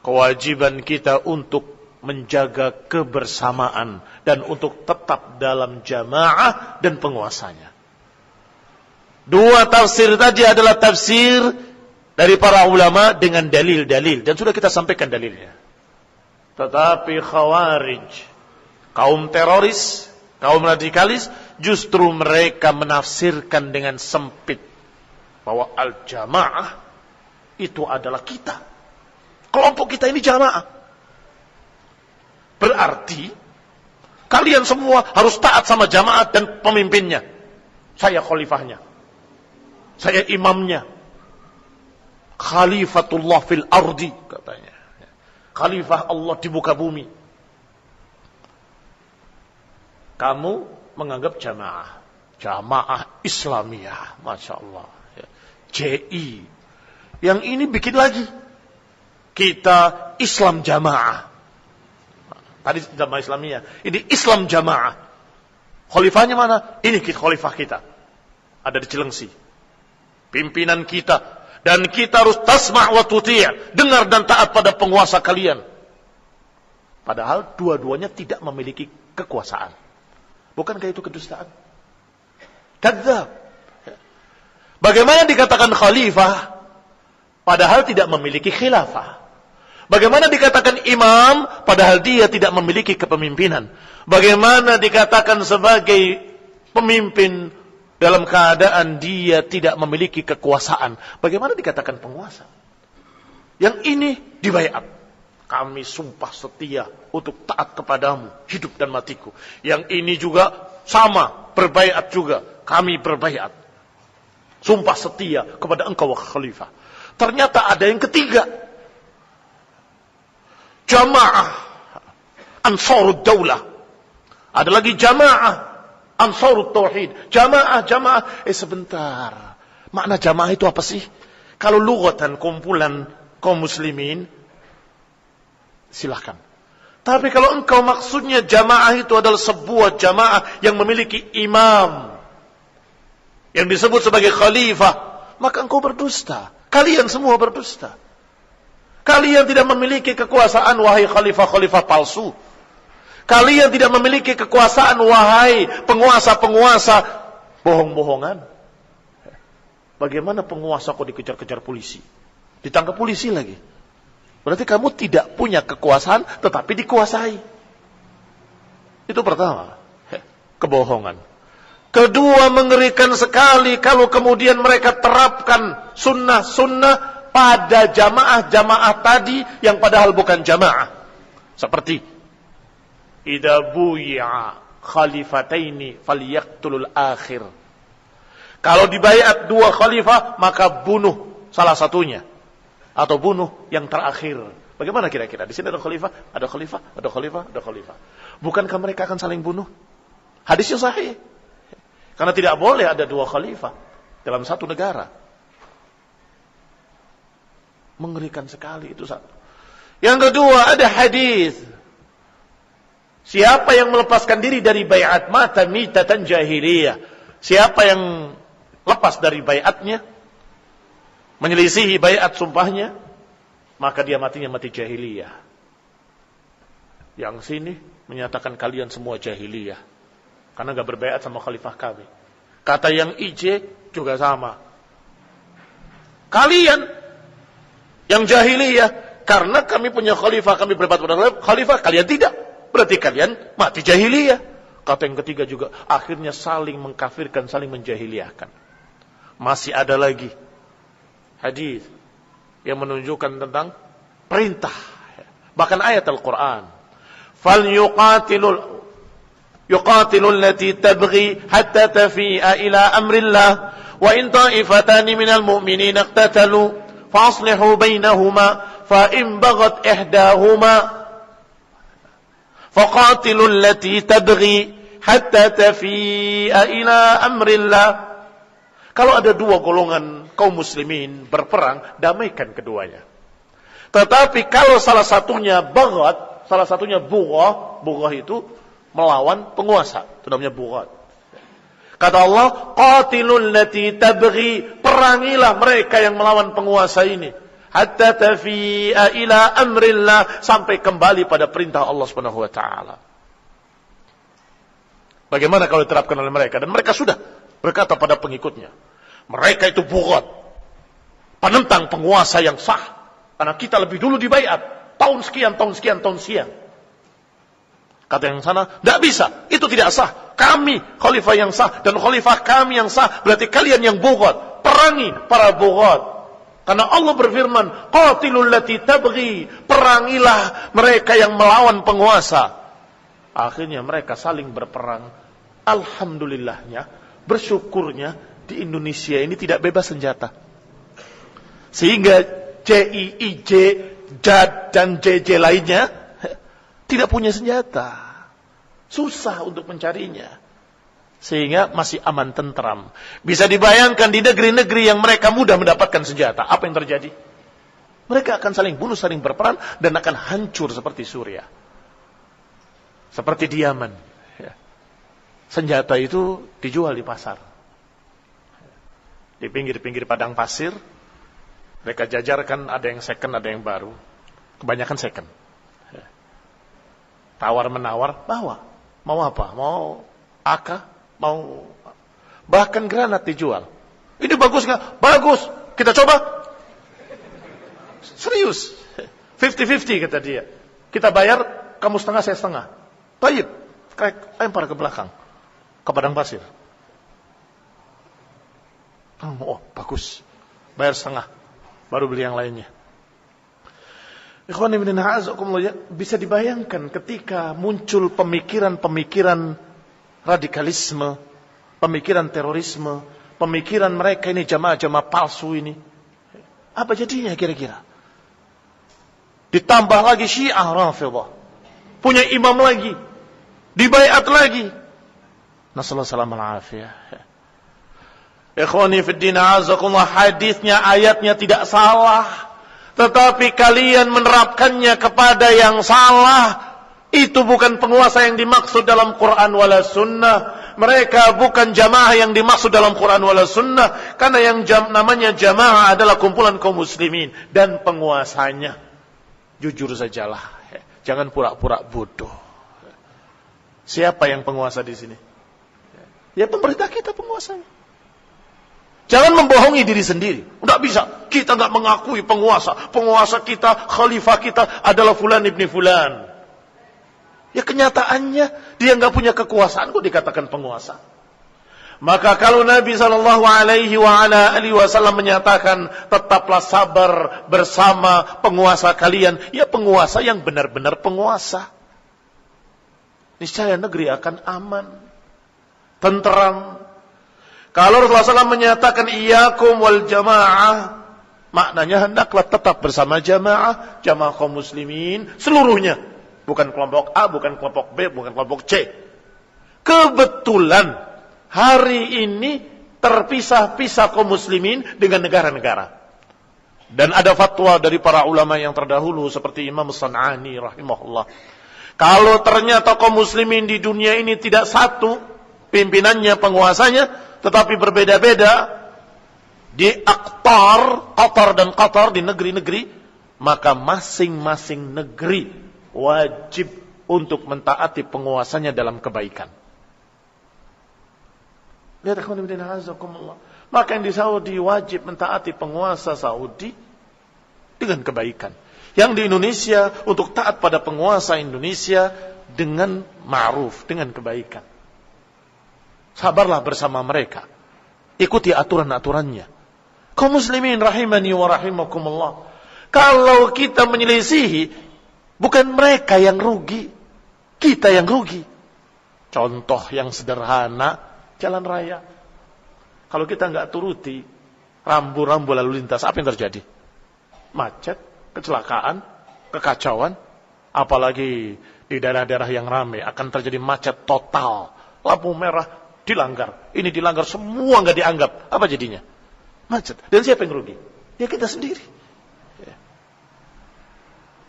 kewajiban kita untuk menjaga kebersamaan dan untuk tetap dalam jamaah dan penguasanya. Dua tafsir tadi adalah tafsir dari para ulama dengan dalil-dalil dan sudah kita sampaikan dalilnya. Tetapi Khawarij, kaum teroris, kaum radikalis, justru mereka menafsirkan dengan sempit bahwa al-jamaah itu adalah kita. Kelompok kita ini jamaah. Berarti kalian semua harus taat sama jamaah dan pemimpinnya. Saya khalifahnya. Saya imamnya. Khalifatullah fil ardi katanya. Khalifah Allah di muka bumi. Kamu menganggap jamaah. Jamaah Islamiyah. Masya Allah. JI. Yang ini bikin lagi. Kita Islam jamaah. Tadi jamaah Islamiyah. Ini Islam jamaah. Khalifahnya mana? Ini khalifah kita. Ada di Cilengsi. Pimpinan kita. Dan kita harus tasma' wa tuti'. Dengar dan taat pada penguasa kalian. Padahal dua-duanya tidak memiliki kekuasaan. Bukankah itu kedustaan? Kadzab. Bagaimana dikatakan khalifah padahal tidak memiliki khilafah? Bagaimana dikatakan imam padahal dia tidak memiliki kepemimpinan? Bagaimana dikatakan sebagai pemimpin dalam keadaan dia tidak memiliki kekuasaan? Bagaimana dikatakan penguasa? Yang ini dibaiat. Kami sumpah setia untuk taat kepadamu, hidup dan matiku. Yang ini juga sama, berbaiat juga. Kami berbaiat. Sumpah setia kepada engkau khalifah. Ternyata ada yang ketiga. Jamaah Ansarud Daulah. Ada lagi jamaah Ansarut Tauhid. Jamaah. Sebentar. Makna jamaah itu apa sih? Kalau lughatan kumpulan kaum muslimin, silahkan. Tapi kalau engkau maksudnya jamaah itu adalah sebuah jamaah yang memiliki imam, yang disebut sebagai khalifah, maka engkau berdusta. Kalian semua berdusta. Kalian tidak memiliki kekuasaan, wahai khalifah-khalifah palsu. Kalian tidak memiliki kekuasaan, wahai penguasa-penguasa bohong-bohongan. Bagaimana penguasa kok dikejar-kejar polisi? Ditangkap polisi lagi. Berarti kamu tidak punya kekuasaan, tetapi dikuasai. Itu pertama. Kebohongan. Kedua, mengerikan sekali kalau kemudian mereka terapkan sunnah-sunnah pada jamaah-jamaah tadi yang padahal bukan jamaah. Seperti idza buyi'a khalifataini falyaqtulul akhir. Kalau dibaiat dua khalifah, maka bunuh salah satunya atau bunuh yang terakhir. Bagaimana kira-kira? Di sini ada khalifah, ada khalifah, ada khalifah, ada khalifah. Bukankah mereka akan saling bunuh? Hadisnya sahih. Karena tidak boleh ada dua khalifah dalam satu negara. Mengerikan sekali itu satu. Yang kedua, ada hadis. Siapa yang melepaskan diri dari baiat mata mitatan jahiliyah. Siapa yang lepas dari baiatnya, menyelisihi baiat sumpahnya, maka dia matinya mati jahiliyah. Yang sini menyatakan kalian semua jahiliyah karena gak berbaiat sama khalifah kami. Kata yang IJ juga sama. Kalian yang jahiliyah karena kami punya khalifah, kami berbuat pada khalifah, kalian tidak. Berarti kalian mati jahiliyah. Kata yang ketiga juga, akhirnya saling mengkafirkan, saling menjahiliyahkan. Masih ada lagi hadis yang menunjukkan tentang perintah, bahkan ayat Al-Quran. يقاتل التي تبغي حتى تفيء إلى أمر الله وإن طائفتان من المؤمنين اقتتلوا فأصلحوا بينهما فإن بغت إحداهما فقاتلوا التي تبغي حتى تفيء إلى أمر الله. Kalau ada dua golongan kaum muslimin berperang, damaikan keduanya. Tetapi kalau salah satunya baghat, salah satunya bughah itu melawan penguasa, itu namanya bughat. Kata Allah, qatilul lati tabghi, perangilah mereka yang melawan penguasa ini, hatta tafi'a ila amrillah, sampai kembali pada perintah Allah Subhanahu wa taala. Bagaimana kalau diterapkan oleh mereka? Dan mereka sudah berkata pada pengikutnya, mereka itu bughat, penentang penguasa yang sah, karena kita lebih dulu dibaiat tahun sekian. Kata yang sana, tidak bisa, itu tidak sah. Kami khalifah yang sah dan khalifah kami yang sah, berarti kalian yang bughat. Perangi para bughat. Karena Allah berfirman, qatilul lati tabghi, perangilah mereka yang melawan penguasa. Akhirnya mereka saling berperang. Alhamdulillahnya, bersyukurnya di Indonesia ini tidak bebas senjata. Sehingga CIIJ, JAD dan JJ lainnya tidak punya senjata. Susah untuk mencarinya. Sehingga masih aman tentram. Bisa dibayangkan di negeri-negeri yang mereka mudah mendapatkan senjata, apa yang terjadi? Mereka akan saling bunuh, saling berperang, dan akan hancur seperti Suriah. Seperti di Yaman. Senjata itu dijual di pasar. Di pinggir-pinggir padang pasir, mereka jajarkan, ada yang second, ada yang baru. Kebanyakan second. Tawar-menawar, bawa. Mau apa? Mau AK? Mau... Bahkan granat dijual. Ini bagus nggak? Bagus. Kita coba. Serius. 50-50 kata dia. Kita bayar, kamu setengah, saya setengah. Baik. Lempar ke belakang. Ke padang pasir. Oh, bagus. Bayar setengah. Baru beli yang lainnya. Bisa dibayangkan ketika muncul pemikiran-pemikiran radikalisme, pemikiran terorisme, pemikiran mereka ini jamaah-jamaah palsu ini. Apa jadinya kira-kira? Ditambah lagi Syiah Rafidhah. Punya imam lagi. Dibaiat lagi. Nasallahu salamul afiyah. Ikhwani fid din a'azakumullah, hadisnya, ayatnya tidak salah. Tetapi kalian menerapkannya kepada yang salah. Itu bukan penguasa yang dimaksud dalam Quran wala sunnah. Mereka bukan jamaah yang dimaksud dalam Quran wala sunnah. Karena yang namanya jamaah adalah kumpulan kaum muslimin. Dan penguasanya, jujur sajalah, jangan pura-pura bodoh. Siapa yang penguasa di sini? Ya pemerintah kita penguasanya. Jangan membohongi diri sendiri. Tidak bisa. Kita tidak mengakui penguasa. Penguasa kita, khalifah kita adalah fulan ibni fulan. Ya kenyataannya dia tidak punya kekuasaan kok dikatakan penguasa. Maka kalau Nabi SAW menyatakan tetaplah sabar bersama penguasa kalian, ya penguasa yang benar-benar penguasa. Niscaya negeri akan aman, tenteram. Kalau Rasulullah SAW menyatakan iyyakum wal jamaah, maknanya hendaklah tetap bersama jamaah kaum muslimin seluruhnya, bukan kelompok A, bukan kelompok B, bukan kelompok C. Kebetulan hari ini terpisah-pisah kaum muslimin dengan negara-negara. Dan ada fatwa dari para ulama yang terdahulu seperti Imam San'ani rahimahullah. Kalau ternyata kaum muslimin di dunia ini tidak satu pimpinannya, penguasanya, tetapi berbeda-beda di Qatar dan Qatar, di negeri-negeri maka masing-masing negeri wajib untuk mentaati penguasanya dalam kebaikan. Lihat akhwan fillah, azakumullah. Maka yang di Saudi wajib mentaati penguasa Saudi dengan kebaikan. Yang di Indonesia untuk taat pada penguasa Indonesia dengan ma'ruf, dengan kebaikan. Sabarlah bersama mereka. Ikuti aturan-aturannya. Kaum muslimin rahimani wa rahimakumullah. Kalau kita menyelisihi, bukan mereka yang rugi, kita yang rugi. Contoh yang sederhana, jalan raya. Kalau kita nggak turuti rambu-rambu lalu lintas, apa yang terjadi? Macet, kecelakaan, kekacauan. Apalagi di daerah-daerah yang ramai akan terjadi macet total. Lampu merah dilanggar, ini dilanggar, semua nggak dianggap. Apa jadinya? Macet. Dan siapa yang rugi? Ya kita sendiri.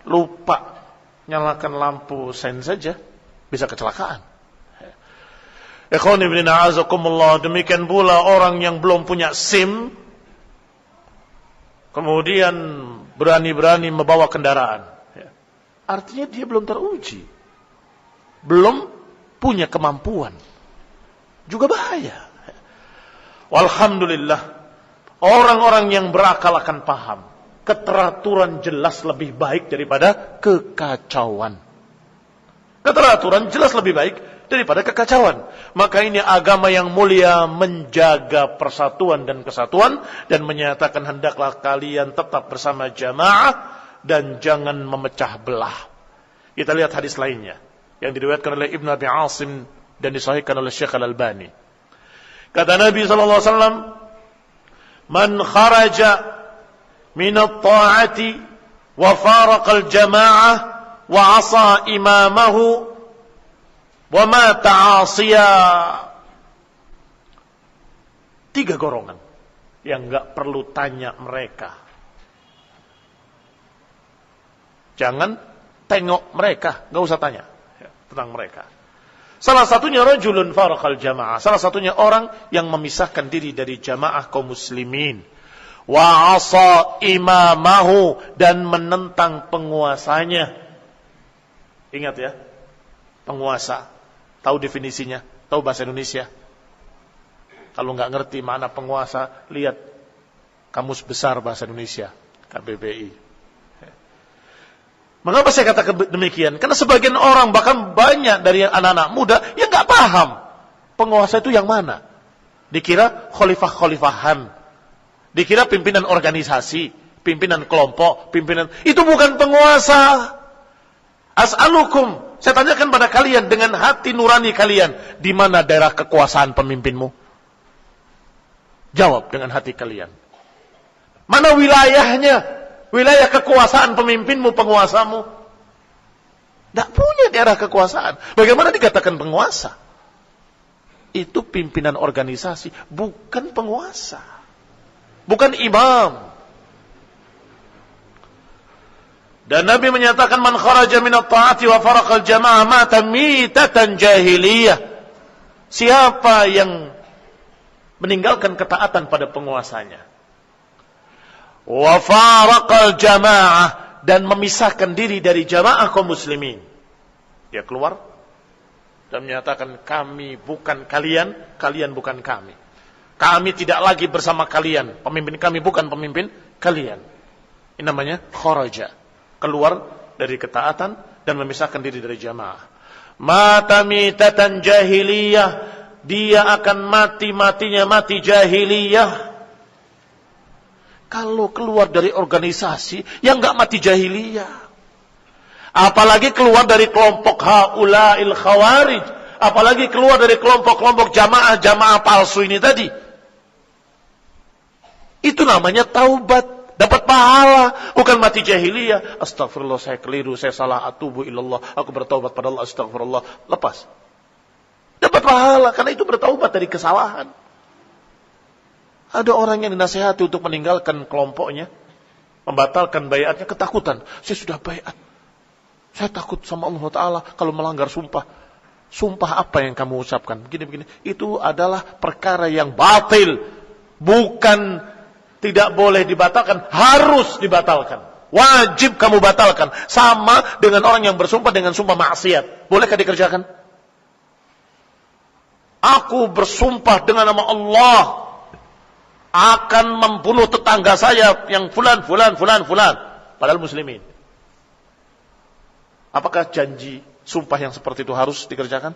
Lupa nyalakan lampu sen saja bisa kecelakaan. Ikhwan ibn a'azakumullah, demikian pula orang yang belum punya SIM kemudian berani-berani membawa kendaraan. Artinya dia belum teruji, belum punya kemampuan, juga bahaya. Walhamdulillah, orang-orang yang berakal akan paham keteraturan jelas lebih baik daripada kekacauan. Keteraturan jelas lebih baik daripada kekacauan. Maka ini agama yang mulia, menjaga persatuan dan kesatuan dan menyatakan hendaklah kalian tetap bersama jamaah dan jangan memecah belah. Kita lihat hadis lainnya yang diriwayatkan oleh Ibnu Abi Asim dan disahihkan oleh Syekh Al-Albani. Kata Nabi sallallahu alaihi wasallam, "Man kharaja min at-ta'ati wa faraqa al-jama'ah wa 'asa imamahu wa mata 'asiya." 3 golongan yang enggak perlu tanya mereka. Jangan tengok mereka, enggak usah tanya tentang mereka. Salah satunya rajulun faraqal jamaah, salah satunya orang yang memisahkan diri dari jamaah kaum muslimin. Wa 'asa imamahu, dan menentang penguasanya. Ingat ya, penguasa. Tahu definisinya? Tahu bahasa Indonesia? Kalau nggak ngerti makna penguasa, lihat Kamus Besar Bahasa Indonesia, KBBI. Mengapa saya katakan demikian? Karena sebagian orang, bahkan banyak dari anak-anak muda yang nggak paham penguasa itu yang mana. Dikira khalifah-khalifahan, dikira pimpinan organisasi, pimpinan kelompok, pimpinan. Itu bukan penguasa. As'alukum, saya tanyakan pada kalian dengan hati nurani kalian, di mana daerah kekuasaan pemimpinmu? Jawab dengan hati kalian. Mana wilayahnya? Wilayah kekuasaan pemimpinmu, penguasamu? Tidak punya daerah kekuasaan. Bagaimana dikatakan penguasa? Itu pimpinan organisasi, bukan penguasa. Bukan imam. Dan Nabi menyatakan, man kharaja minat ta'ati wa faraqal jama'ah mata mitatan jahiliyah. Siapa yang meninggalkan ketaatan pada penguasanya, wa faraqal jamaah, dan memisahkan diri dari jamaah kaum muslimin, dia keluar dan menyatakan, kami bukan kalian, kalian bukan kami. Kami tidak lagi bersama kalian, pemimpin kami bukan pemimpin kalian. Ini namanya kharaja, keluar dari ketaatan dan memisahkan diri dari jamaah. Mata mitatan jahiliyah, dia akan mati-matinya mati jahiliyah. Kalau keluar dari organisasi yang enggak mati jahiliyah, apalagi keluar dari kelompok haula'il khawarij, apalagi keluar dari kelompok-kelompok jamaah palsu ini tadi, itu namanya taubat, dapat pahala, bukan mati jahiliyah. Astagfirullah, saya keliru, saya salah, atubu ilallah, aku bertaubat pada Allah, astagfirullah, lepas. Dapat pahala karena itu bertaubat dari kesalahan. Ada orang yang dinasihati untuk meninggalkan kelompoknya, membatalkan baiatnya, ketakutan. Saya sudah baiat, saya takut sama Allah Ta'ala kalau melanggar sumpah. Sumpah apa yang kamu ucapkan? Begini-begini. Itu adalah perkara yang batil. Bukan tidak boleh dibatalkan, harus dibatalkan. Wajib kamu batalkan. Sama dengan orang yang bersumpah dengan sumpah maksiat. Bolehkah dikerjakan? Aku bersumpah dengan nama Allah akan membunuh tetangga saya yang fulan. Padahal muslimin. Apakah janji sumpah yang seperti itu harus dikerjakan?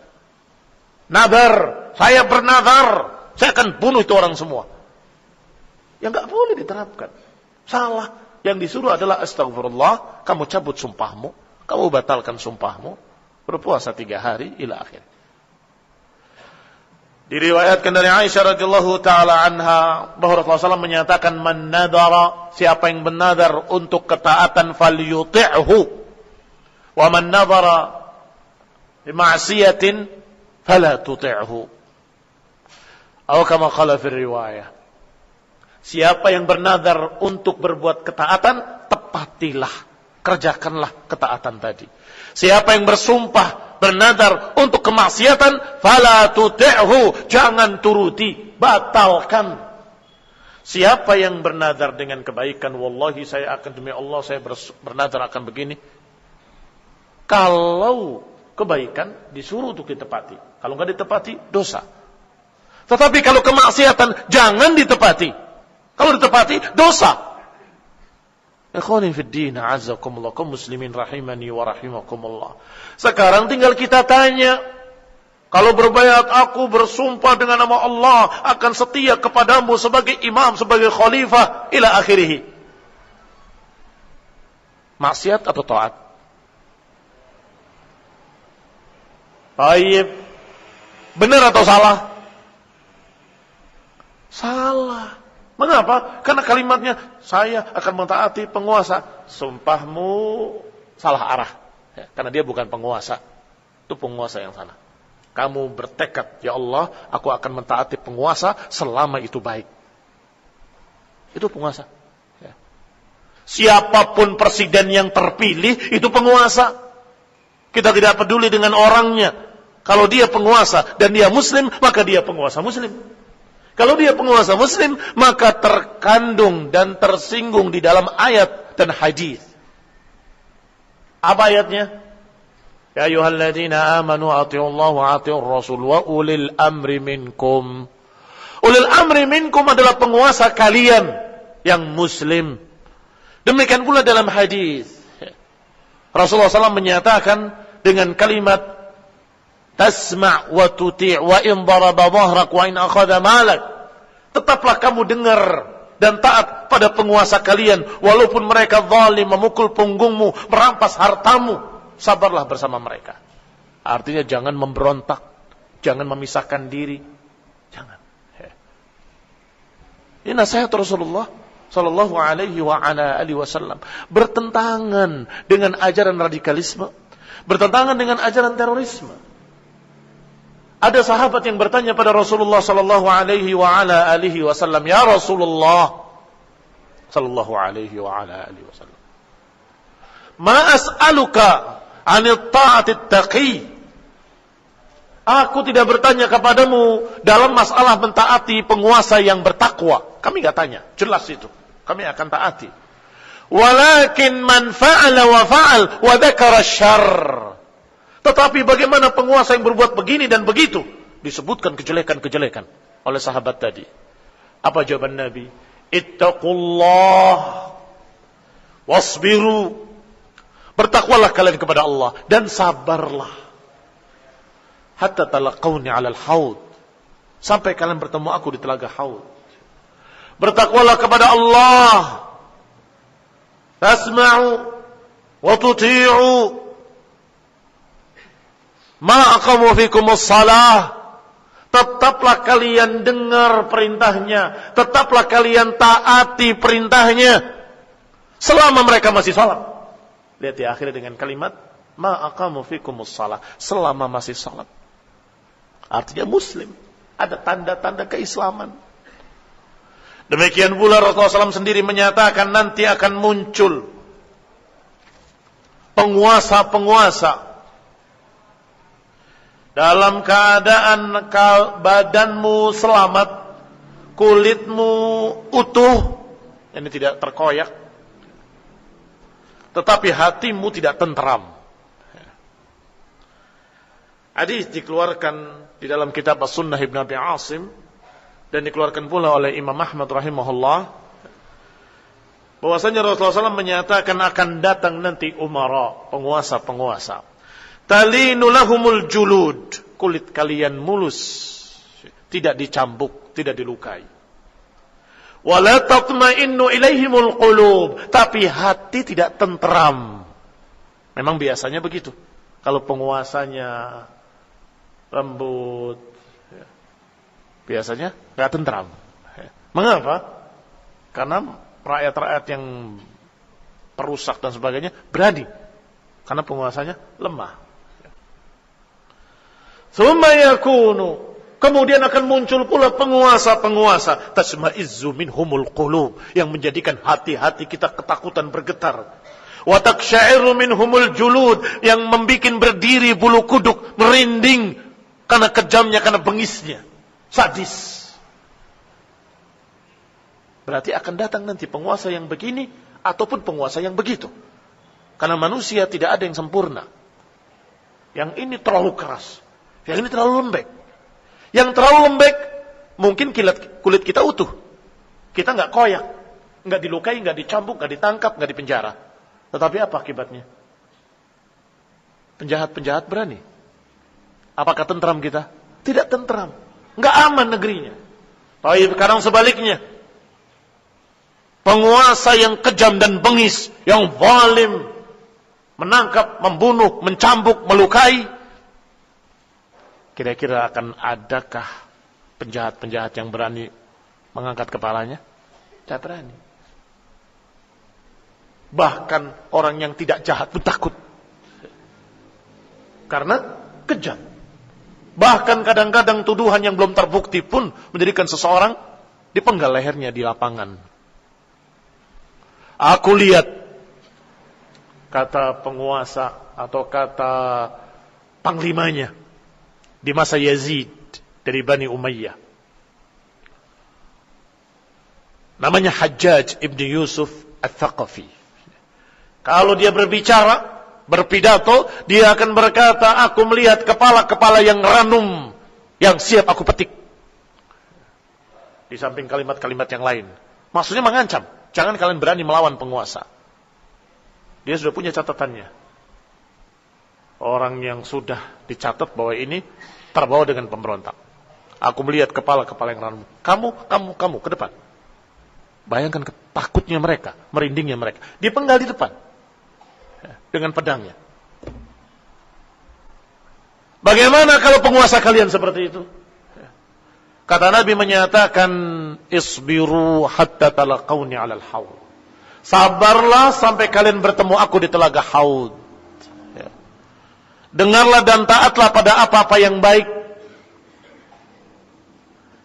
Nadar, saya bernadar, saya akan bunuh itu orang semua. Ya nggak boleh diterapkan. Salah. Yang disuruh adalah astagfirullah, kamu cabut sumpahmu, kamu batalkan sumpahmu, berpuasa 3 hari ila akhir. Diriwayatkan dari Aisyah radhiyallahu taala anha bahwa Rasulullah SAW menyatakan, man nadara, siapa yang bernadar untuk ketaatan falyuti'hu, wa man nadara bima'siyatin fala tuti'hu. Atau kama qala fi riwayah, siapa yang bernadar untuk berbuat ketaatan, tepatilah, kerjakanlah ketaatan tadi. Siapa yang bersumpah, bernadar untuk kemaksiatan, fala tuti'hu, jangan turuti, batalkan. Siapa yang bernadar dengan kebaikan, wallahi saya akan, demi Allah saya bernadar akan begini. Kalau kebaikan disuruh untuk ditepati, kalau enggak ditepati dosa. Tetapi kalau kemaksiatan jangan ditepati. Kalau ditepati, dosa. Ikhwani fid din, a'azzakumullah, kaum muslimin rahimani wa rahimakumullah. Sekarang tinggal kita tanya, kalau berbaiat aku bersumpah dengan nama Allah akan setia kepadamu sebagai imam, sebagai khalifah ila akhirih. Maksiat atau taat? Baik. Benar atau salah? Salah. Mengapa? Karena kalimatnya, saya akan mentaati penguasa. Sumpahmu salah arah. Ya, karena dia bukan penguasa. Itu penguasa yang sana. Kamu bertekad, ya Allah, aku akan mentaati penguasa selama itu baik. Itu penguasa. Ya. Siapapun presiden yang terpilih, itu penguasa. Kita tidak peduli dengan orangnya. Kalau dia penguasa dan dia muslim, maka dia penguasa muslim. Kalau dia penguasa muslim, maka terkandung dan tersinggung di dalam ayat dan hadis. Apa ayatnya? Ya ayyuhalladzina amanu atiiullaha wa atiiur rasul wa ulil amri minkum. Ulil amri minkum adalah penguasa kalian yang muslim. Demikian pula dalam hadis. Rasulullah SAW menyatakan dengan kalimat tasma' wa tuti' wa in daraba dhahrak wa in akhadha malak. Tetaplah kamu dengar dan taat pada penguasa kalian walaupun mereka zalim, memukul punggungmu, merampas hartamu, sabarlah bersama mereka. Artinya jangan memberontak, jangan memisahkan diri. Jangan. Ini nasihat Rasulullah sallallahu alaihi wa ala alihi wasallam, bertentangan dengan ajaran radikalisme, bertentangan dengan ajaran terorisme. Ada sahabat yang bertanya pada Rasulullah sallallahu alaihi wa ala alihi wasallam, "Ya Rasulullah sallallahu alaihi wa ala alihi wasallam, ma as'aluka 'anil ta'ati taqi." Aku tidak bertanya kepadamu dalam masalah mentaati penguasa yang bertakwa. Kami enggak tanya, jelas itu. Kami akan taati. Walakin man fa'ala wa fa'al wa dzakara syarr. Tetapi bagaimana penguasa yang berbuat begini dan begitu? Disebutkan kejelekan-kejelekan oleh sahabat tadi. Apa jawaban Nabi? Ittaqullah wasbiru. Bertakwalah kalian kepada Allah dan sabarlah. Hatta talaqawni 'alal haud. Sampai kalian bertemu aku di telaga haud. Bertakwalah kepada Allah. Tasma'u wa tuti'u ma aqamu fikumus salah. Tetaplah kalian dengar perintahnya, tetaplah kalian taati perintahnya selama mereka masih salat. Lihat di akhir dengan kalimat ma aqamu fikumus salah, selama masih salat. Artinya muslim, ada tanda-tanda keislaman. Demikian pula Rasulullah SAW sendiri menyatakan nanti akan muncul penguasa-penguasa dalam keadaan badanmu selamat, kulitmu utuh, ini tidak terkoyak, tetapi hatimu tidak tentram. Hadis dikeluarkan di dalam kitab As-Sunnah Ibn Abi Asim dan dikeluarkan pula oleh Imam Ahmad rahimahullah, bahwasanya Rasulullah SAW menyatakan akan datang nanti umara, penguasa-penguasa. Talinu lahumul julud, kulit kalian mulus, tidak dicambuk, tidak dilukai. Wala tatma'innu ilaihimul qulub, tapi hati tidak tentram. Memang biasanya begitu. Kalau penguasanya lembut, biasanya nggak tentram. Mengapa? Karena rakyat-rakyat yang perusak dan sebagainya berani, karena penguasanya lemah. Tsumma yakunu, kemudian akan muncul pula penguasa-penguasa, tasma'izzu minhumul qulub, yang menjadikan hati-hati kita ketakutan bergetar. Wa taqsha'iru minhumul julud, yang membikin berdiri bulu kuduk, merinding karena kejamnya, karena bengisnya, sadis. Berarti akan datang nanti penguasa yang begini ataupun penguasa yang begitu. Karena manusia tidak ada yang sempurna. Yang ini terlalu keras, yang ini terlalu lembek. Yang terlalu lembek mungkin kulit kita utuh, kita nggak koyak, nggak dilukai, nggak dicambuk, nggak ditangkap, nggak dipenjara. Tetapi apa akibatnya? Penjahat-penjahat berani. Apakah tentram kita? Tidak tentram, nggak aman negerinya. Tapi sekarang sebaliknya, penguasa yang kejam dan bengis, yang zalim, menangkap, membunuh, mencambuk, melukai. Kira-kira akan adakah penjahat-penjahat yang berani mengangkat kepalanya? Tidak berani. Bahkan orang yang tidak jahat pun takut, karena kejam. Bahkan kadang-kadang tuduhan yang belum terbukti pun menjadikan seseorang dipenggal lehernya di lapangan. Aku lihat, kata penguasa atau kata panglimanya di masa Yazid dari Bani Umayyah, namanya Hajjaj ibn Yusuf Al-Thaqafi. Kalau dia berbicara, berpidato, dia akan berkata, aku melihat kepala-kepala yang ranum, yang siap aku petik. Di samping kalimat-kalimat yang lain. Maksudnya mengancam, jangan kalian berani melawan penguasa. Dia sudah punya catatannya. Orang yang sudah dicatat bahwa ini terbawa dengan pemberontak. Aku melihat kepala-kepala yang ranum. Kamu ke depan. Bayangkan takutnya mereka, merindingnya mereka. Dipenggal di depan dengan pedangnya. Bagaimana kalau penguasa kalian seperti itu? Kata Nabi menyatakan, isbiru hatta talaqawni 'alal haud. Sabarlah sampai kalian bertemu aku di telaga Haud. Dengarlah dan taatlah pada apa-apa yang baik.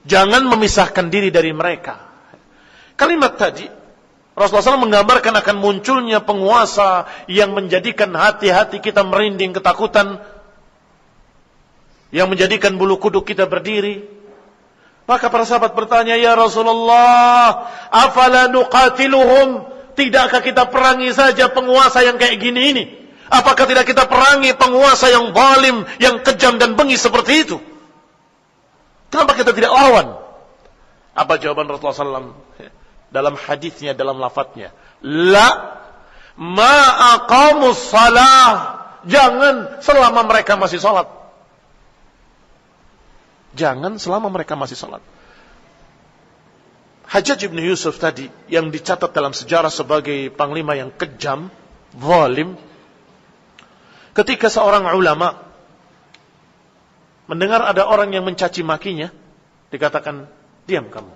Jangan memisahkan diri dari mereka. Kalimat tadi Rasulullah SAW menggambarkan akan munculnya penguasa yang menjadikan hati-hati kita merinding ketakutan, yang menjadikan bulu kuduk kita berdiri. Maka para sahabat bertanya, ya Rasulullah, afala nuqatiluhum? Tidakkah kita perangi saja penguasa yang kayak gini ini? Apakah tidak kita perangi penguasa yang zalim, yang kejam dan bengis seperti itu? Kenapa kita tidak lawan? Apa jawaban Rasulullah SAW? Dalam hadisnya, dalam lafadznya, la ma aqamus salah. Jangan selama mereka masih salat. Jangan selama mereka masih salat. Hajjaj ibn Yusuf tadi yang dicatat dalam sejarah sebagai panglima yang kejam, zalim, ketika seorang ulama mendengar ada orang yang mencaci makinya, dikatakan, diam kamu.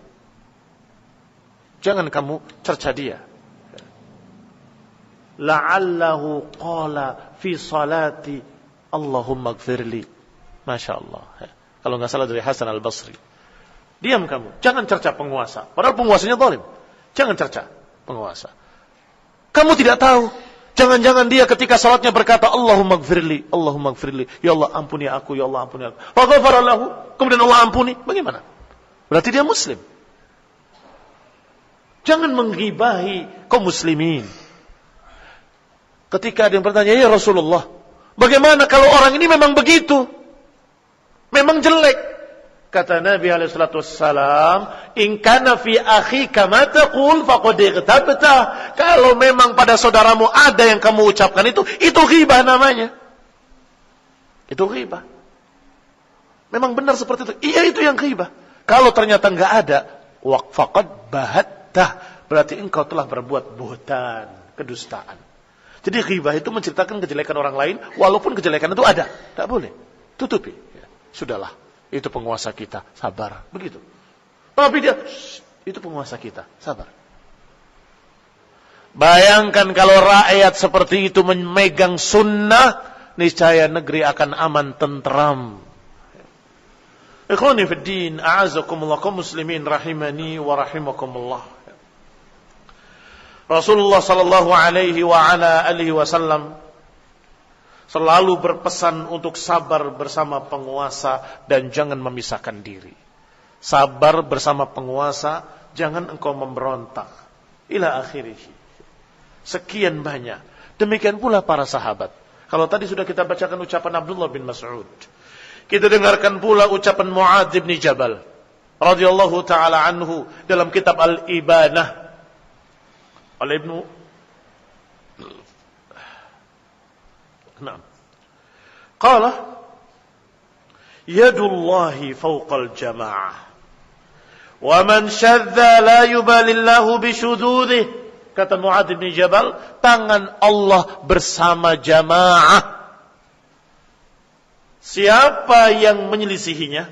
Jangan kamu cerca dia. La'allahu qala fi salati Allahumma gfirli. Masya Allah. Kalau nggak salah dari Hasan al-Basri. Diam kamu. Jangan cerca penguasa. Padahal penguasanya zalim. Jangan cerca penguasa. Kamu tidak tahu. Jangan-jangan dia ketika salatnya berkata Allahumma gfirli. Allahumma gfirli. Ya Allah ampuni aku. Ya Allah ampuni aku. Wa ghafara lahu. Kemudian Allah ampuni. Bagaimana? Berarti dia muslim. Jangan menggibahi kaum muslimin. Ketika ada yang bertanya, ya Rasulullah, bagaimana kalau orang ini memang begitu? Memang jelek. Kata Nabi SAW, in kana fi akhika ma taqul faqad ightabta. Kalau memang pada saudaramu ada yang kamu ucapkan itu ghibah namanya. Itu ghibah. Memang benar seperti itu. Iya, itu yang ghibah. Kalau ternyata enggak ada, faqad bahatta, berarti engkau telah berbuat buhtan, kedustaan. Jadi ghibah itu menceritakan kejelekan orang lain walaupun kejelekan itu ada. Tak boleh. Tutupi. Ya, sudahlah. Itu penguasa kita, sabar, begitu. Tapi dia, itu penguasa kita, sabar. Bayangkan kalau rakyat seperti itu memegang sunnah, niscaya negeri akan aman, tentram. Ikhwani fid din, a'azakumullah, kaum muslimin rahimani wa rahimakumullah. Rasulullah sallallahu alaihi wa ala alihi wasallam selalu berpesan untuk sabar bersama penguasa dan jangan memisahkan diri. Sabar bersama penguasa, jangan engkau memberontak. Ila akhirih. Sekian banyak. Demikian pula para sahabat. Kalau tadi sudah kita bacakan ucapan Abdullah bin Mas'ud, kita dengarkan pula ucapan Mu'adz bin Jabal radhiyallahu taala anhu dalam kitab Al-Ibanah oleh Ibnu Qala yadullahi fawqal jama'ah wa man syadza la yubalillahu bisyududih. Kata Mu'adz bin Jabal, tangan Allah bersama jamaah. Siapa yang menyelisihinya,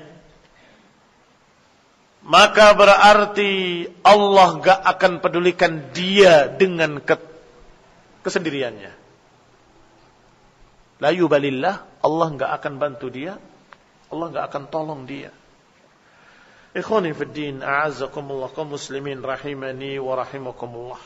maka berarti Allah gak akan pedulikan dia dengan kesendiriannya. La yubalillah, Allah gak akan bantu dia, Allah gak akan tolong dia. Ikhwani fid din, a'azzakumullah, kaum muslimin rahimani wa rahimakumullah.